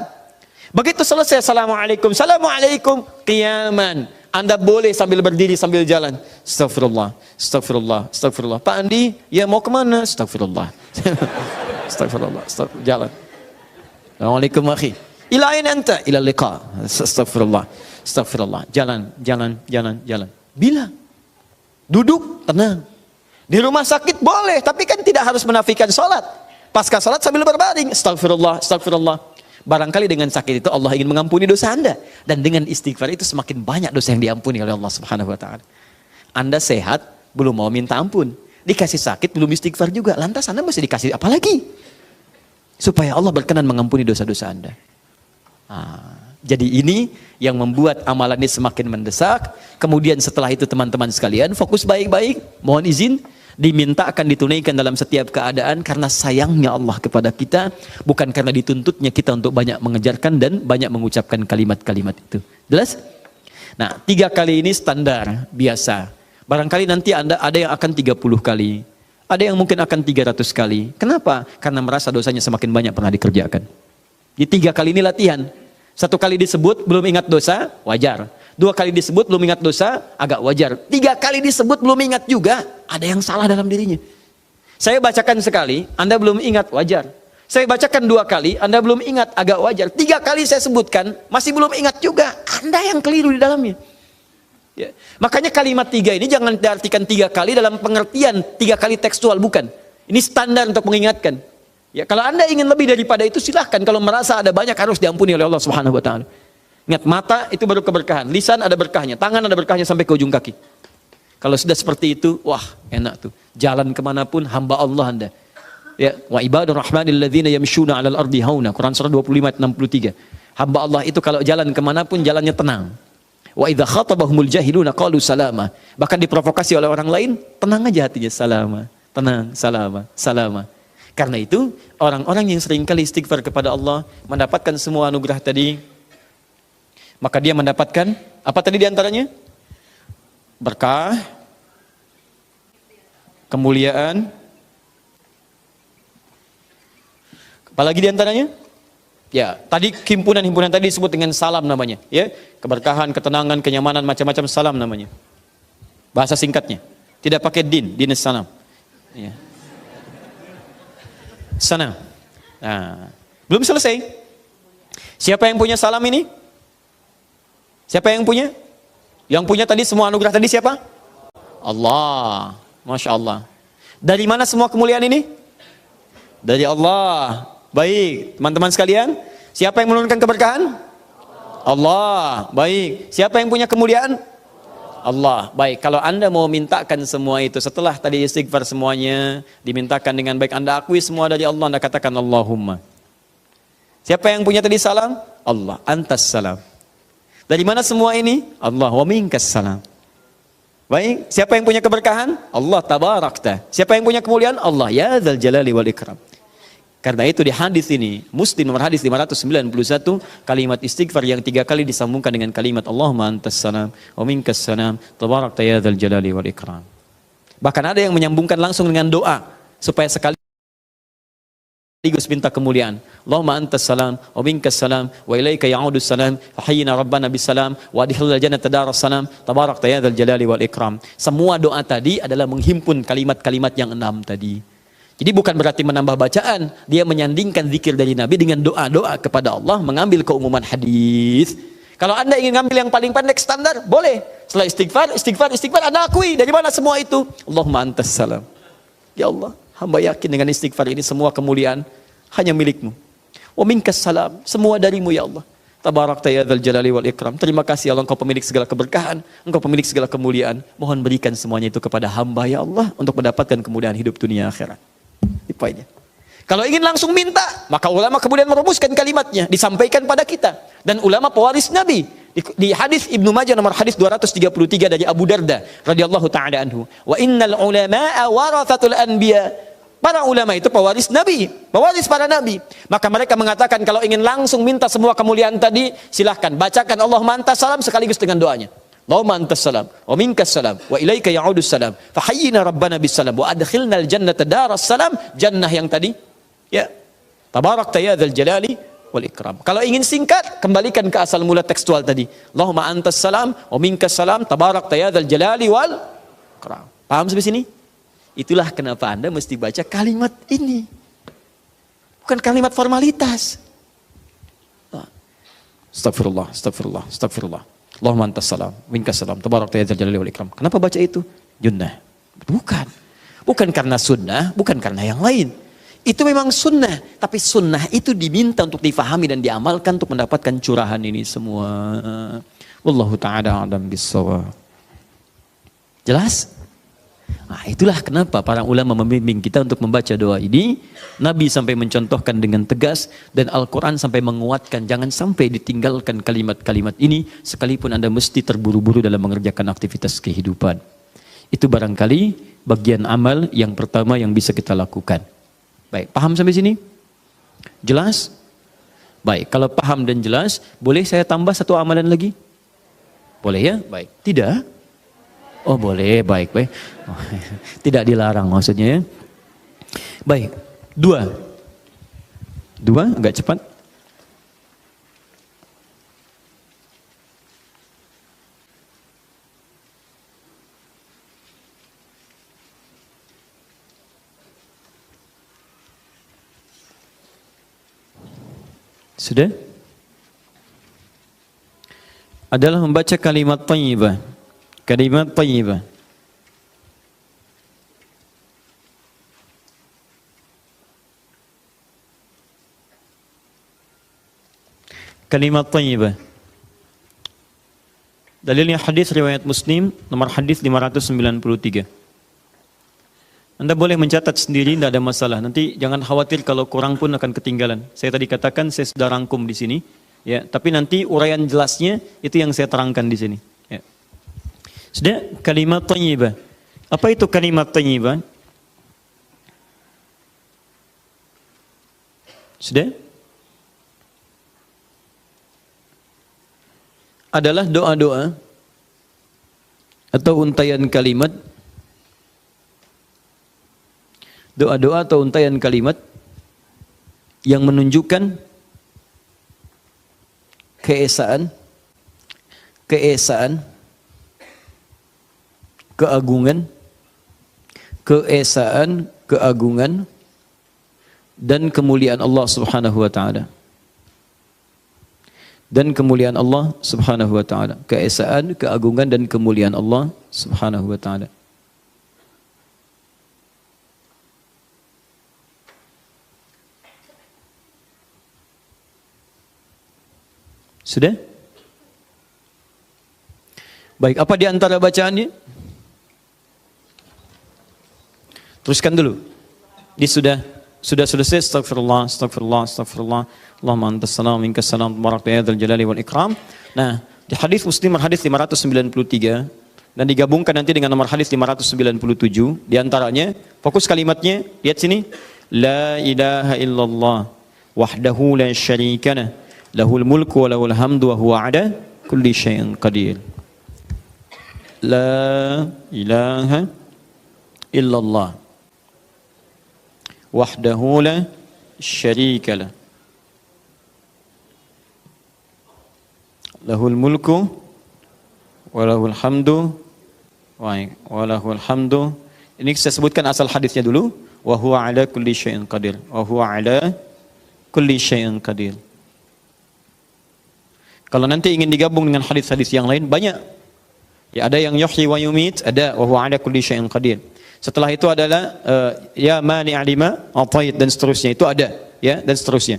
Begitu selesai, Assalamualaikum, Assalamualaikum, qiyaman. Anda boleh sambil berdiri, sambil jalan. Astagfirullah, astagfirullah, astagfirullah. Pak Andi, ya mau kemana? Astagfirullah. Astagfirullah, astagfirullah. Jalan. Assalamualaikum akhi. Ila aina anta? Ila liqa. Astagfirullah, astagfirullah. Jalan, jalan, jalan, jalan. Bila? Duduk, tenang. Di rumah sakit boleh, tapi kan tidak harus menafikan sholat. Pasca sholat sambil berbaring. Astagfirullah, astagfirullah. Barangkali dengan sakit itu Allah ingin mengampuni dosa Anda. Dan dengan istighfar itu semakin banyak dosa yang diampuni oleh Allah Subhanahu wa ta'ala. Anda sehat, belum mau minta ampun. Dikasih sakit, belum istighfar juga. Lantas Anda mesti dikasih apa lagi? Supaya Allah berkenan mengampuni dosa-dosa Anda. Jadi ini yang membuat amalan ini semakin mendesak. Kemudian setelah itu teman-teman sekalian, fokus baik-baik. Mohon izin, diminta akan ditunaikan dalam setiap keadaan karena sayangnya Allah kepada kita, bukan karena dituntutnya kita untuk banyak mengejarkan dan banyak mengucapkan kalimat-kalimat itu. Jelas? Nah, 3 kali ini standar biasa. Barangkali nanti Anda ada yang akan 30 kali, ada yang mungkin akan 300 kali. Kenapa? Karena merasa dosanya semakin banyak pernah dikerjakan. Di 3 kali ini latihan. 1 kali disebut belum ingat dosa, wajar. 2 kali disebut belum ingat dosa, agak wajar. 3 kali disebut belum ingat juga, ada yang salah dalam dirinya. Saya bacakan sekali, Anda belum ingat, wajar. Saya bacakan 2 kali, Anda belum ingat, agak wajar. 3 kali saya sebutkan, masih belum ingat juga, Anda yang keliru di dalamnya. Ya. Makanya kalimat 3 ini jangan diartikan 3 kali dalam pengertian 3 kali tekstual, bukan. Ini standar untuk mengingatkan. Ya, kalau Anda ingin lebih daripada itu silahkan. Kalau merasa ada banyak harus diampuni oleh Allah Subhanahu wa taala. Ingat, mata itu baru keberkahan, lisan ada berkahnya, tangan ada berkahnya sampai ke ujung kaki. Kalau sudah seperti itu, wah enak tuh. Jalan kemanapun hamba Allah Anda. Ya, wa ibadur rahmanil ladzina yamshuna 'alal ardi hauna. Quran surah 25 ayat 63. Hamba Allah itu kalau jalan kemanapun jalannya tenang. Wa idza khatabahumul jahiluna qalu salama. Bahkan diprovokasi oleh orang lain, tenang aja hatinya, salama, tenang, salama, salama. Karena itu, orang-orang yang seringkali istighfar kepada Allah mendapatkan semua anugerah tadi, maka dia mendapatkan apa tadi diantaranya? Berkah, kemuliaan, apalagi diantaranya? Ya, tadi himpunan-himpunan tadi disebut dengan salam namanya, ya, keberkahan, ketenangan, kenyamanan, macam-macam salam namanya. Bahasa singkatnya, tidak pakai din salam. Ya. Sana. Nah, belum selesai. Siapa yang punya salam ini? Siapa yang punya? Yang punya tadi semua anugerah tadi siapa? Allah. Masya Allah. Dari mana semua kemuliaan ini? Dari Allah. Baik, teman-teman sekalian. Siapa yang menurunkan keberkahan? Allah. Baik. Siapa yang punya kemuliaan? Allah. Baik, kalau Anda mau mintakan semua itu setelah tadi istighfar semuanya dimintakan dengan baik, Anda akui semua dari Allah, Anda katakan Allahumma. Siapa yang punya tadi salam? Allah. Antas salam. Dari mana semua ini? Allah. Wa minkas salam. Baik, siapa yang punya keberkahan? Allah tabarakta. Siapa yang punya kemuliaan? Allah. Ya dzal jalali wal ikram. Karena itu di hadis ini, Muslim nomor hadis 591, kalimat istighfar yang 3 kali disambungkan dengan kalimat Allahumma antas salam wa minkas salam tabarakta ya dzal jalali wal ikram. Bahkan ada yang menyambungkan langsung dengan doa supaya sekaligus minta kemuliaan. Allahumma antas salam wa minkas salam wa ilaika ya'udus salam fa hayyina rabbana bis salam wa adkhilna jannata daras salam tabarakta ya dzal jalali wal ikram. Semua doa tadi adalah menghimpun kalimat-kalimat yang 6 tadi. Jadi bukan berarti menambah bacaan, dia menyandingkan zikir dari Nabi dengan doa-doa kepada Allah, mengambil keumuman hadis. Kalau Anda ingin ngambil yang paling pendek standar, boleh. Setelah istighfar, Anda akui dari mana semua itu. Allahumma antas salam. Ya Allah, hamba yakin dengan istighfar ini semua kemuliaan hanya milikmu. Wa minkas salam, semua darimu ya Allah. Tabarakta ya dzal jalali wal ikram. Terima kasih Allah, Engkau pemilik segala keberkahan, Engkau pemilik segala kemuliaan. Mohon berikan semuanya itu kepada hamba ya Allah untuk mendapatkan kemudahan hidup dunia akhirat. Itu poinnya. Kalau ingin langsung minta, maka ulama kemudian merumuskan kalimatnya, disampaikan pada kita. Dan ulama pewaris Nabi. Di hadis Ibnu Majah nomor hadis 233 dari Abu Darda radhiyallahu taala anhu, wa innal ulama'a warathatul anbiya. Para ulama itu pewaris Nabi, pewaris para nabi. Maka mereka mengatakan kalau ingin langsung minta semua kemuliaan tadi, silahkan bacakan Allahumma antas salam sekaligus dengan doanya. Allahumma antas salam wa minkas salam wa ilaika ya'udus salam fa hayyina rabbana bis salam wa adkhilnal jannata daras salam, jannah yang tadi, ya, tabarakta ya dzal jalali wal ikram. Kalau ingin singkat, kembalikan ke asal mula tekstual tadi. Allahumma antas salam wa minkas salam tabarakta ya dzal jalali wal ikram. Paham sampai sini? Itulah kenapa Anda mesti baca kalimat ini. Bukan kalimat formalitas. Astagfirullah, astagfirullah, astagfirullah. Allahumma antas salam, minkas salam, tabarakta ya dzal jalali wal ikram. Kenapa baca itu? Junnah. Bukan. Bukan karena sunnah, bukan karena yang lain. Itu memang sunnah, tapi sunnah itu diminta untuk difahami dan diamalkan untuk mendapatkan curahan ini semua. Wallahu ta'ala a'lam bissawab. Jelas? Nah, itulah kenapa para ulama membimbing kita untuk membaca doa ini. Nabi sampai mencontohkan dengan tegas dan Al-Quran sampai menguatkan. Jangan sampai ditinggalkan kalimat-kalimat ini sekalipun Anda mesti terburu-buru dalam mengerjakan aktivitas kehidupan. Itu barangkali bagian amal yang pertama yang bisa kita lakukan. Baik, paham sampai sini? Jelas? Baik, kalau paham dan jelas, boleh saya tambah satu amalan lagi? Boleh ya? Baik. Tidak? Oh boleh, baik, baik. Oh, tidak dilarang maksudnya ya. Baik, dua, agak cepat. Sudah? Adalah membaca kalimat thayyibah. Kalimat thayyibah. Kalimat thayyibah. Dalilnya hadis riwayat Muslim nomor hadis 593. Anda boleh mencatat sendiri, tidak ada masalah. Nanti jangan khawatir kalau kurang pun akan ketinggalan. Saya tadi katakan saya sudah rangkum di sini, ya. Tapi nanti uraian jelasnya itu yang saya terangkan di sini. Ya. Sudah, kalimat thayyibah. Apa itu kalimat thayyibah? Sudah? Adalah doa-doa atau untaian kalimat, doa-doa atau untaian kalimat yang menunjukkan keesaan, keagungan, keagungan dan kemuliaan Allah Subhanahu wa taala. Dan kemuliaan Allah Subhanahu wa taala, keesaan, keagungan dan kemuliaan Allah Subhanahu wa taala. Sudah? Baik, apa di antara bacaannya? Teruskan dulu. Sudah selesai. Astagfirullah, astagfirullah, astagfirullah. Allahumma antas salam, minkas salam, tabarak ya dzal jalali wal ikram. Nah, di hadis Muslim hadis 593 dan digabungkan nanti dengan nomor hadis 597, di antaranya fokus kalimatnya, lihat sini. La ilaha illallah wahdahu la syarika lah, lahul mulku wa lahul hamdu wa huwa ala kulli syai'in qadir. La ilaha illallah wahdahu la syarika lah, lahul mulku wa lahul hamdu wa lahul hamdu. Ini saya sebutkan asal hadisnya dulu. Wa huwa ala kulli syai'in qadir. Wa huwa ala kulli syai'in qadir. Kalau nanti ingin digabung dengan hadis-hadis yang lain banyak. Ya, ada yang yuhyi wa yumit, ada wa huwa ala kulli syai'in qadir. Setelah itu adalah ya mani'a lima atait dan seterusnya, itu ada, ya, dan seterusnya.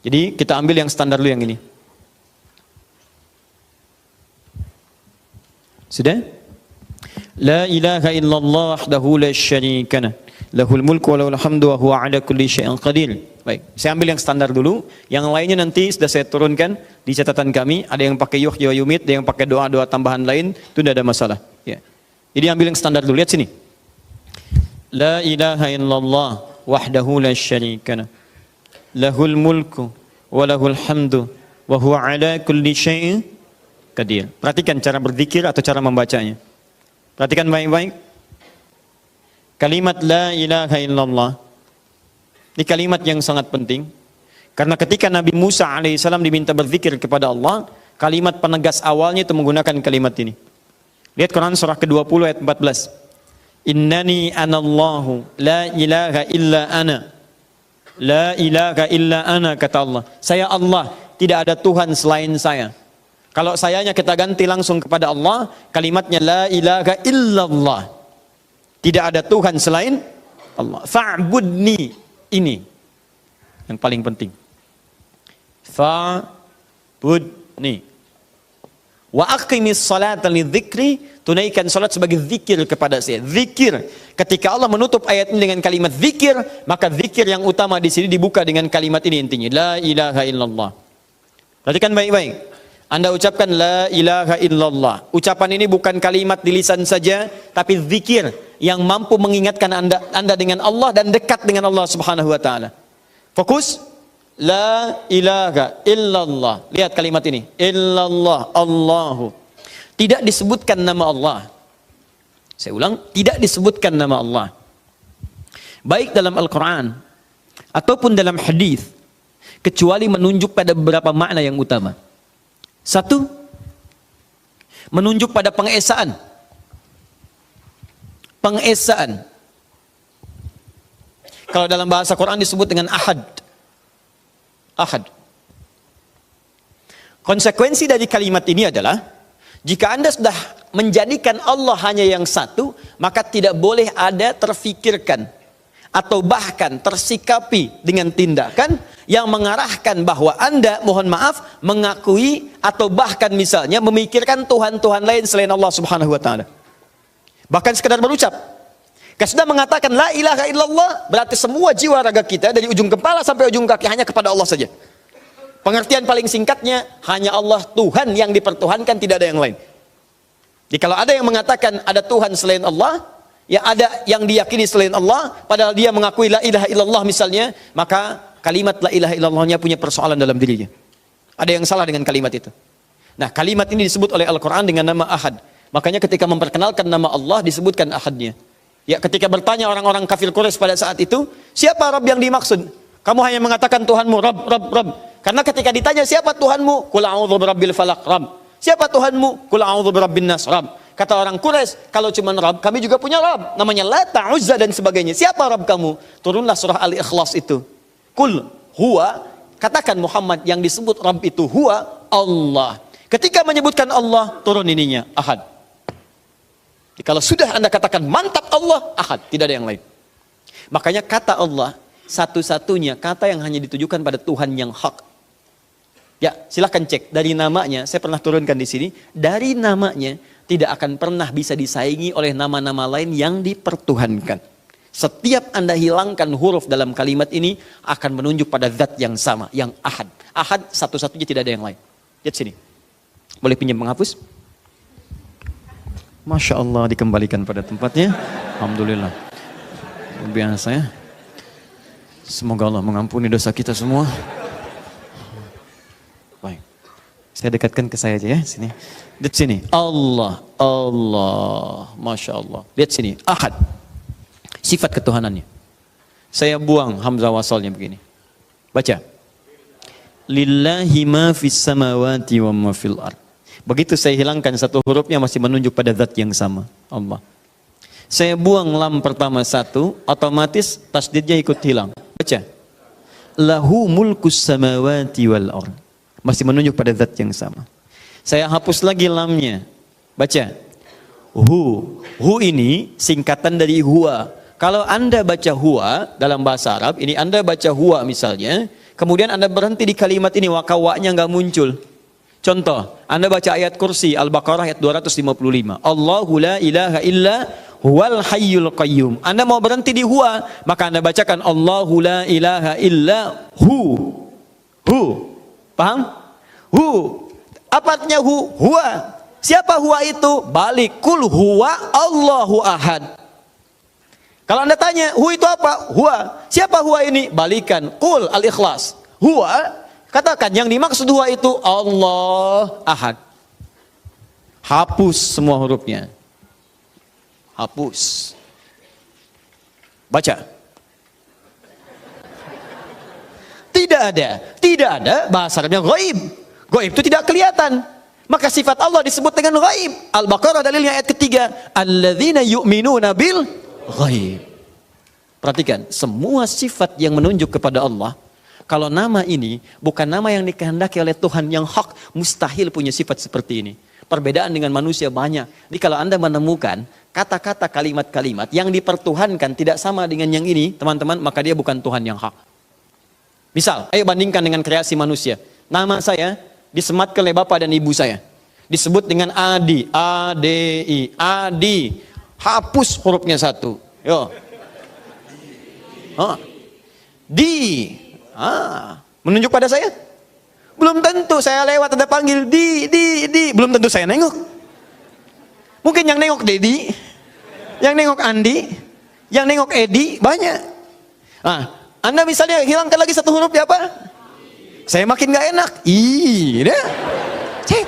Jadi kita ambil yang standar dulu yang ini. Sudah? La ilaha illallah wahdahu la syarika lah, lahul mulku wa lahul hamdu wa huwa ala kulli syai'in qadir. Baik, saya ambil yang standar dulu. Yang lainnya nanti sudah saya turunkan di catatan kami. Ada yang pakai yuhyi wa yumit, ada yang pakai doa-doa tambahan lain, itu tidak ada masalah, ya. Jadi ambil yang standar dulu. Lihat sini. La ilaha illallah wahdahu la syarika lah, lahul mulku wa lahul hamdu wa huwa ala kulli syai'in qadir. Perhatikan cara berzikir atau cara membacanya. Perhatikan baik-baik. Kalimat la ilaha illallah ini kalimat yang sangat penting, karena ketika Nabi Musa alaihissalam diminta berzikir kepada Allah, kalimat penegas awalnya itu menggunakan kalimat ini. Lihat Quran surah ke-20 ayat 14. Innani anallahu la ilaha illa ana. La ilaha illa ana, kata Allah. Saya Allah, tidak ada Tuhan selain saya. Kalau sayanya kita ganti langsung kepada Allah, kalimatnya la ilaha illallah. Tidak ada Tuhan selain Allah. Fa'budni, ini yang paling penting. Fa'budni. Wa aqimis salata lidzikri, tunaikan salat sebagai zikir kepada saya. Zikir. Ketika Allah menutup ayat ini dengan kalimat zikir, maka zikir yang utama di sini dibuka dengan kalimat ini intinya. La ilaha illallah. Perhatikan baik-baik. Anda ucapkan la ilaha illallah. Ucapan ini bukan kalimat di lisan saja, tapi zikir yang mampu mengingatkan Anda dengan Allah dan dekat dengan Allah Subhanahu wa taala. Fokus. La ilaha illallah. Lihat kalimat ini. Illallah, Allahu. Tidak disebutkan nama Allah. Saya ulang, tidak disebutkan nama Allah. Baik dalam Al-Quran ataupun dalam hadis, kecuali menunjuk pada beberapa makna yang utama. Satu, menunjuk pada pengesaan. Pengesaan. Kalau dalam bahasa Quran disebut dengan ahad. Ahad. Konsekuensi dari kalimat ini adalah, jika Anda sudah menjadikan Allah hanya yang satu, maka tidak boleh ada terfikirkan atau bahkan tersikapi dengan tindakan yang mengarahkan bahwa Anda, mohon maaf, mengakui atau bahkan misalnya memikirkan Tuhan-Tuhan lain selain Allah Subhanahu wa taala. Bahkan sekedar berucap, Sudah mengatakan la ilaha illallah, berarti semua jiwa raga kita dari ujung kepala sampai ujung kaki hanya kepada Allah saja. Pengertian paling singkatnya, hanya Allah Tuhan yang dipertuhankan, tidak ada yang lain. Jadi kalau ada yang mengatakan ada Tuhan selain Allah, ya ada yang diyakini selain Allah, padahal dia mengakui la ilaha illallah misalnya, maka kalimat la ilaha illallahnya punya persoalan dalam dirinya. Ada yang salah dengan kalimat itu. Nah, kalimat ini disebut oleh Al-Quran dengan nama Ahad. Makanya ketika memperkenalkan nama Allah disebutkan Ahadnya. Ya, ketika bertanya orang-orang kafir Quraisy pada saat itu, siapa Rabb yang dimaksud? Kamu hanya mengatakan Tuhanmu, Rabb. Karena ketika ditanya siapa Tuhanmu? Qul a'udzu birabbil falaq, Rabb. Siapa Tuhanmu? Qul a'udzu birabbin nas, Rabb. Kata orang Quraisy, kalau cuma Rabb, kami juga punya Rabb. Namanya Lata, Uzza dan sebagainya. Siapa Rabb kamu? Turunlah surah Al-Ikhlas itu. Qul huwa, katakan Muhammad, yang disebut Rabb itu huwa Allah. Ketika menyebutkan Allah, turun ininya, Ahad. Jadi kalau sudah Anda katakan mantap Allah, Ahad, tidak ada yang lain. Makanya kata Allah satu-satunya kata yang hanya ditujukan pada Tuhan yang hak. Ya, silahkan cek dari namanya, saya pernah turunkan di sini, dari namanya tidak akan pernah bisa disaingi oleh nama-nama lain yang dipertuhankan. Setiap Anda hilangkan huruf dalam kalimat ini akan menunjuk pada zat yang sama, yang Ahad. Ahad satu-satunya, tidak ada yang lain. Lihat sini. Boleh pinjam penghapus? Masya Allah, dikembalikan pada tempatnya. Alhamdulillah. Biasa ya. Semoga Allah mengampuni dosa kita semua. Baik. Saya dekatkan ke saya aja ya, sini. Lihat sini. Allah. Masya Allah. Lihat sini. Ahad. Sifat ketuhanannya. Saya buang hamzah wasalnya begini. Baca. Lillahi ma fis samawati wa ma fil ard. Begitu saya hilangkan satu hurufnya masih menunjuk pada zat yang sama, Allah. Saya buang lam pertama satu, otomatis tasdidnya ikut hilang. Baca. Lahu mulkus samawati wal ard. Masih menunjuk pada zat yang sama. Saya hapus lagi lamnya. Baca. Hu ini singkatan dari huwa. Kalau Anda baca huwa dalam bahasa Arab, ini Anda baca huwa misalnya, kemudian Anda berhenti di kalimat ini, wakawaknya nggak muncul. Contoh, Anda baca ayat kursi Al-Baqarah ayat 255. Allahu la ilaha illa huwal hayyul qayyum. Anda mau berhenti di huwa, maka Anda bacakan Allahu la ilaha illa hu. Paham? Hu. Apa artinya hu? Huwa. Siapa huwa itu? Balik. Kul huwa Allahu ahad. Kalau Anda tanya, hu itu apa? Huwa. Siapa huwa ini? Balikan. Kul al-ikhlas. Huwa. Katakan yang dimaksud huwa itu Allah ahad. Hapus semua hurufnya. Hapus. Baca. Tidak ada bahasa Arabnya ghaib. Ghaib itu tidak kelihatan. Maka sifat Allah disebut dengan ghaib. Al-Baqarah dalilnya ayat ketiga. Alladzina yu'minuna bil ghaib. Perhatikan, semua sifat yang menunjuk kepada Allah, kalau nama ini bukan nama yang dikehendaki oleh Tuhan yang hak, mustahil punya sifat seperti ini. Perbedaan dengan manusia banyak. Jadi kalau Anda menemukan kata-kata kalimat-kalimat yang dipertuhankan tidak sama dengan yang ini, teman-teman, maka dia bukan Tuhan yang hak. Misal, ayo bandingkan dengan kreasi manusia. Nama saya disematkan oleh bapak dan ibu saya. Disebut dengan Adi, A-D-I, Adi. Hapus hurufnya satu. Yo. Di. Menunjuk pada saya? Belum tentu. Saya lewat ada panggil di. Belum tentu saya nengok. Mungkin yang nengok Dedi, yang nengok Andi, yang nengok Edi, banyak. Anda misalnya hilangkan lagi satu huruf ya apa? Saya makin gak enak. Dah. Cek.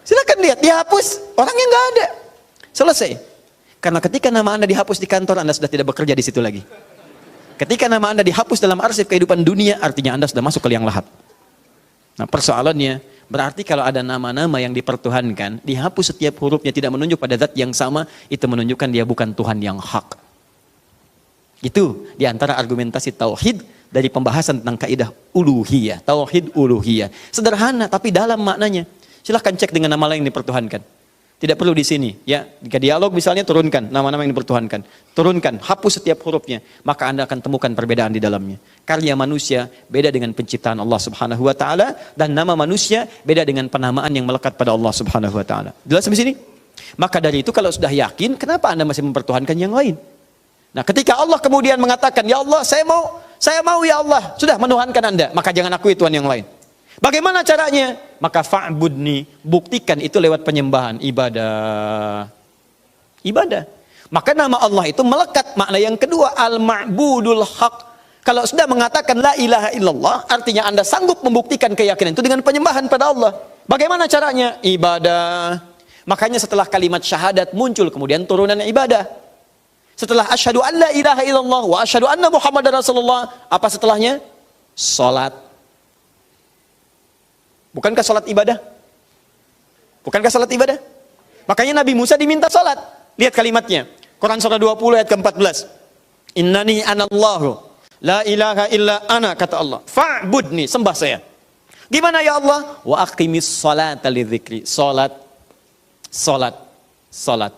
Silakan lihat, dihapus. Orangnya gak ada. Selesai. Karena ketika nama Anda dihapus di kantor, Anda sudah tidak bekerja di situ lagi. Ketika nama Anda dihapus dalam arsip kehidupan dunia, artinya Anda sudah masuk ke liang lahat. Nah, persoalannya, berarti kalau ada nama-nama yang dipertuhankan, dihapus setiap hurufnya tidak menunjuk pada zat yang sama, itu menunjukkan dia bukan Tuhan yang hak. Itu diantara argumentasi tauhid dari pembahasan tentang kaidah uluhiyah, tauhid uluhiyah. Sederhana tapi dalam maknanya. Silahkan cek dengan nama lain yang dipertuhankan. Tidak perlu di sini, ya. Jika dialog misalnya turunkan nama-nama yang dipertuhankan, turunkan, hapus setiap hurufnya, maka Anda akan temukan perbedaan di dalamnya. Karya manusia beda dengan penciptaan Allah Subhanahu wa taala, dan nama manusia beda dengan penamaan yang melekat pada Allah Subhanahu wa taala. Jelas sampai sini? Maka dari itu kalau sudah yakin, kenapa Anda masih mempertuhankan yang lain? Nah, ketika Allah kemudian mengatakan, ya Allah, saya mau ya Allah, sudah menuhankan Anda, maka jangan akui Tuhan yang lain. Bagaimana caranya? Maka fa'budni, buktikan itu lewat penyembahan, ibadah. Ibadah. Maka nama Allah itu melekat makna yang kedua, al-ma'budul haq. Kalau sudah mengatakan la ilaha illallah, artinya Anda sanggup membuktikan keyakinan itu dengan penyembahan pada Allah. Bagaimana caranya? Ibadah. Makanya setelah kalimat syahadat muncul kemudian turunan ibadah. Setelah asyhadu an la ilaha illallah wa asyhadu anna muhammadar rasulullah, apa setelahnya? Salat. Bukankah salat ibadah? Bukankah salat ibadah? Makanya Nabi Musa diminta salat. Lihat kalimatnya. Quran surah 20 ayat ke-14. Innani anallahu la ilaha illa ana, kata Allah. Fa'budni, sembah saya. Gimana ya Allah? Wa aqimis salata lidzikri. Salat. Salat. Salat.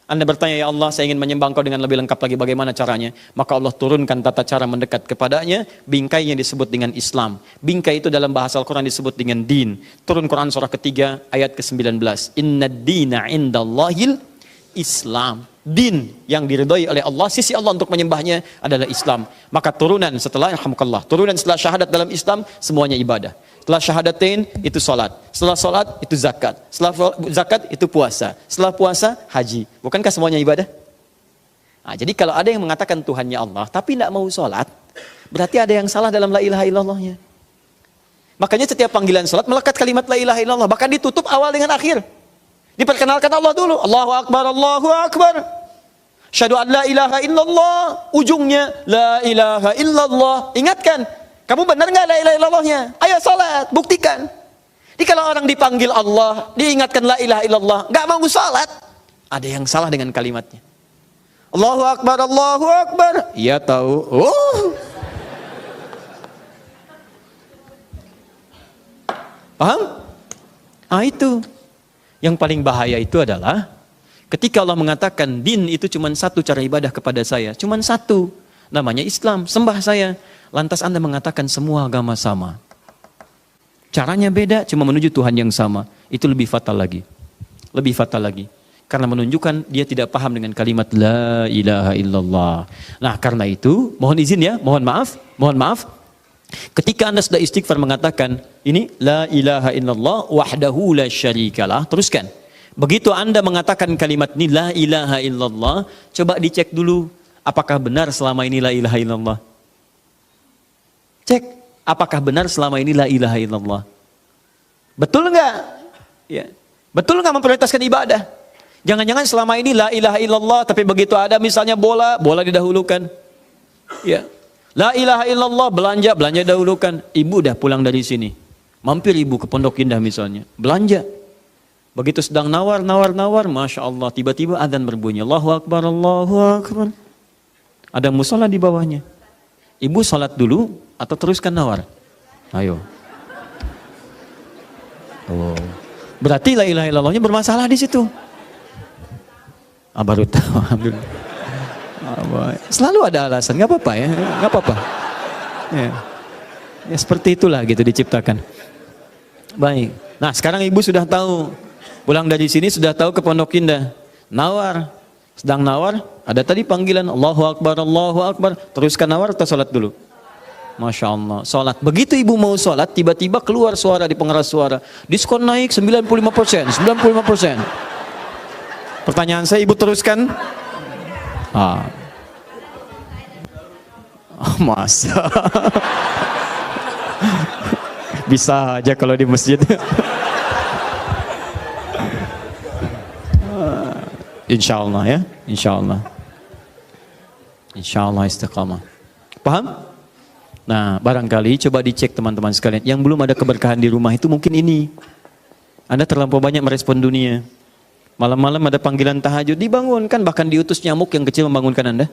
Anda bertanya, ya Allah, saya ingin menyembah Engkau dengan lebih lengkap lagi, bagaimana caranya? Maka Allah turunkan tata cara mendekat kepadanya, bingkai yang disebut dengan Islam. Bingkai itu dalam bahasa Al-Quran disebut dengan din. Turun Quran surah ketiga ayat ke-19. Inna dina indallahil Islam. Din yang diridhoi oleh Allah, sisi Allah untuk menyembahnya adalah Islam. Maka turunan setelah, alhamdulillah, turunan setelah syahadat dalam Islam, semuanya ibadah. Setelah syahadatain itu salat, setelah salat itu zakat, setelah zakat itu puasa, setelah puasa haji. Bukankah semuanya ibadah? Nah, jadi kalau ada yang mengatakan Tuhannya Allah tapi tidak mau salat, berarti ada yang salah dalam la ilaha illallahnya. Makanya setiap panggilan salat melekat kalimat la ilaha illallah, bahkan ditutup awal dengan akhir. Diperkenalkan Allah dulu, Allahu akbar, Allahu akbar. Syahadu an la ilaha illallah, ujungnya la ilaha illallah. Ingatkan, kamu benar nggak la ilaha illallahnya? Ayo salat, buktikan. Jadi kalau orang dipanggil Allah, diingatkan la ilaha illallah, nggak mau salat, ada yang salah dengan kalimatnya. Allahu akbar, Allahu akbar. Iya tahu. Paham? Ah, itu. Yang paling bahaya itu adalah ketika Allah mengatakan din itu cuma satu cara ibadah kepada saya, cuma satu, namanya Islam, sembah saya. Lantas Anda mengatakan semua agama sama. Caranya beda, cuma menuju Tuhan yang sama. Itu lebih fatal lagi. Lebih fatal lagi. Karena menunjukkan dia tidak paham dengan kalimat la ilaha illallah. Nah, karena itu, mohon izin ya, mohon maaf. Ketika Anda sudah istighfar mengatakan ini la ilaha illallah wahdahu la syarikalah, teruskan. Begitu Anda mengatakan kalimat ini la ilaha illallah, coba dicek dulu apakah benar selama ini la ilaha illallah. Cek, apakah benar selama ini la ilaha illallah? Betul enggak? Ya. Betul enggak memprioritaskan ibadah? Jangan-jangan selama ini la ilaha illallah, tapi begitu ada misalnya bola didahulukan. Ya. La ilaha illallah, belanja dahulukan. Ibu dah pulang dari sini. Mampir ibu ke Pondok Indah misalnya. Belanja. Begitu sedang nawar, Masya Allah. Tiba-tiba adzan berbunyi. Allahu Akbar, Allahu Akbar. Ada musola di bawahnya. Ibu sholat dulu atau teruskan nawar? Ayo. Oh. Berarti la ilaha illallahnya bermasalah di situ. Baru tahu, alhamdulillah. Selalu ada alasan, nggak apa-apa ya, nggak apa-apa. Ya, seperti itulah gitu diciptakan. Baik. Nah, sekarang ibu sudah tahu. Pulang dari sini sudah tahu ke Pondok Indah. Nawar. Sedang nawar, ada tadi panggilan Allahu Akbar, Allahu Akbar. Teruskan nawar atau sholat dulu? Masya Allah, sholat. Begitu ibu mau sholat, tiba-tiba keluar suara di pengeras suara. Diskon naik 95%, 95%. Pertanyaan saya, ibu teruskan? Masa? Bisa aja kalau di masjid. Insya Allah ya, insya Allah istiqamah. Paham? Nah, barangkali coba dicek teman-teman sekalian, yang belum ada keberkahan di rumah itu mungkin ini. Anda terlampau banyak merespon dunia. Malam-malam ada panggilan tahajud, dibangunkan, bahkan diutus nyamuk yang kecil membangunkan Anda.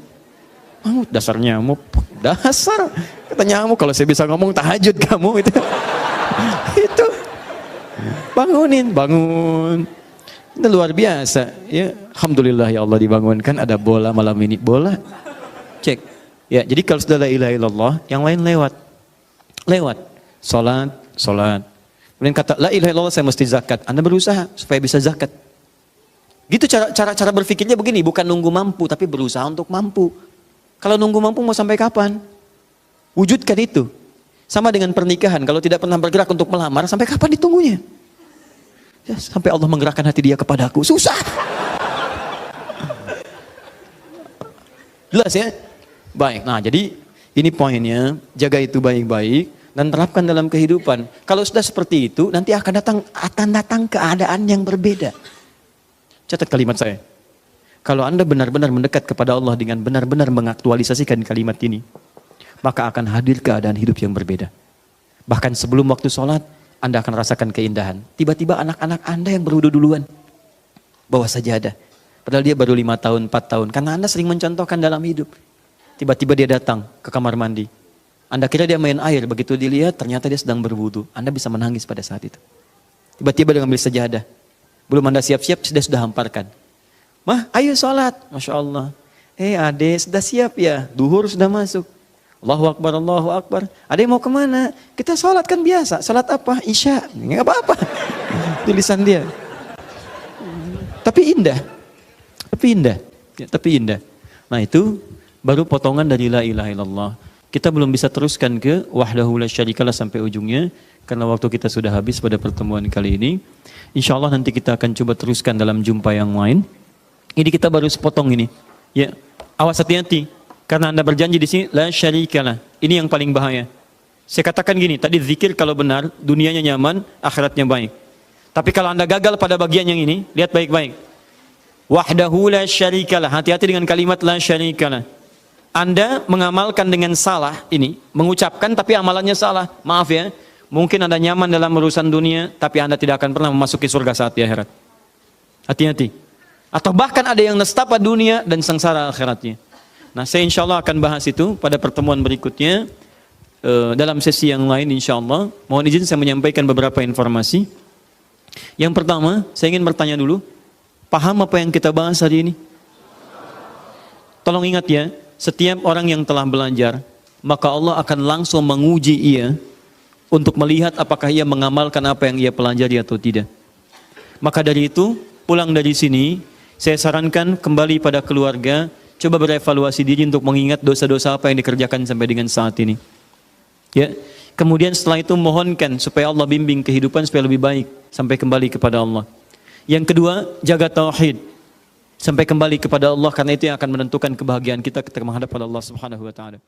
Dasar nyamuk, dasar. Kata nyamuk, kalau saya bisa ngomong tahajud kamu itu. Itu. Bangun. Itu luar biasa. Ya, alhamdulillah ya Allah dibangunkan ada bola malam ini. Bola. Cek. Ya, jadi kalau sudah la ilaha illallah, yang lain lewat. Salat. Kemudian kata la ilaha illallah saya mesti zakat. Anda berusaha supaya bisa zakat. Gitu cara berpikirnya begini, bukan nunggu mampu tapi berusaha untuk mampu. Kalau nunggu mampu mau sampai kapan? Wujudkan itu. Sama dengan pernikahan, kalau tidak pernah bergerak untuk melamar, sampai kapan ditunggunya? Ya, sampai Allah menggerakkan hati dia kepadaku. Susah. Jelas ya? Baik, nah jadi ini poinnya, jaga itu baik-baik dan terapkan dalam kehidupan. Kalau sudah seperti itu, nanti akan datang keadaan yang berbeda. Catat kalimat saya. Kalau Anda benar-benar mendekat kepada Allah dengan benar-benar mengaktualisasikan kalimat ini, maka akan hadir keadaan hidup yang berbeda. Bahkan sebelum waktu sholat, Anda akan rasakan keindahan. Tiba-tiba anak-anak Anda yang berwudu duluan, bawa sajadah. Padahal dia baru 5 tahun, 4 tahun. Karena Anda sering mencontohkan dalam hidup. Tiba-tiba dia datang ke kamar mandi. Anda kira dia main air, begitu dilihat ternyata dia sedang berwudu. Anda bisa menangis pada saat itu. Tiba-tiba dia ambil sajadah. Belum Anda siap-siap, dia sudah hamparkan. Mah, ayo sholat. Masya Allah. Adek, sudah siap ya? Duhur sudah masuk. Allahu Akbar, Allahu Akbar. Adek mau kemana? Kita sholat kan biasa. Sholat apa? Isya. Nggak apa-apa. Tulisan dia. Tapi indah. Tapi indah. Nah itu baru potongan dari la ilaha illallah. Kita belum bisa teruskan ke wahdahu la syarikalah sampai ujungnya. Karena waktu kita sudah habis pada pertemuan kali ini. Insya Allah nanti kita akan coba teruskan dalam jumpa yang lain. Ini kita baru sepotong ini. Ya, awas hati-hati. Karena Anda berjanji di sini la syarikalah. Ini yang paling bahaya. Saya katakan gini, tadi zikir kalau benar, dunianya nyaman, akhiratnya baik. Tapi kalau Anda gagal pada bagian yang ini, lihat baik-baik. Wahdahu la syarikalah. Hati-hati dengan kalimat la syarikalah. Anda mengamalkan dengan salah ini, mengucapkan tapi amalannya salah. Maaf ya, mungkin Anda nyaman dalam urusan dunia, tapi Anda tidak akan pernah memasuki surga saat di akhirat. Hati-hati. Atau bahkan ada yang nestapa dunia dan sengsara akhiratnya. Nah, saya insya Allah akan bahas itu pada pertemuan berikutnya. Dalam sesi yang lain insya Allah. Mohon izin saya menyampaikan beberapa informasi. Yang pertama, saya ingin bertanya dulu. Paham apa yang kita bahas hari ini? Tolong ingat ya, setiap orang yang telah belajar, maka Allah akan langsung menguji ia untuk melihat apakah ia mengamalkan apa yang ia pelajari atau tidak. Maka dari itu, pulang dari sini, saya sarankan kembali pada keluarga, coba berevaluasi diri untuk mengingat dosa-dosa apa yang dikerjakan sampai dengan saat ini. Ya, kemudian setelah itu mohonkan supaya Allah bimbing kehidupan supaya lebih baik sampai kembali kepada Allah. Yang kedua, jaga tauhid sampai kembali kepada Allah karena itu yang akan menentukan kebahagiaan kita ketika menghadap pada Allah Subhanahu wa taala.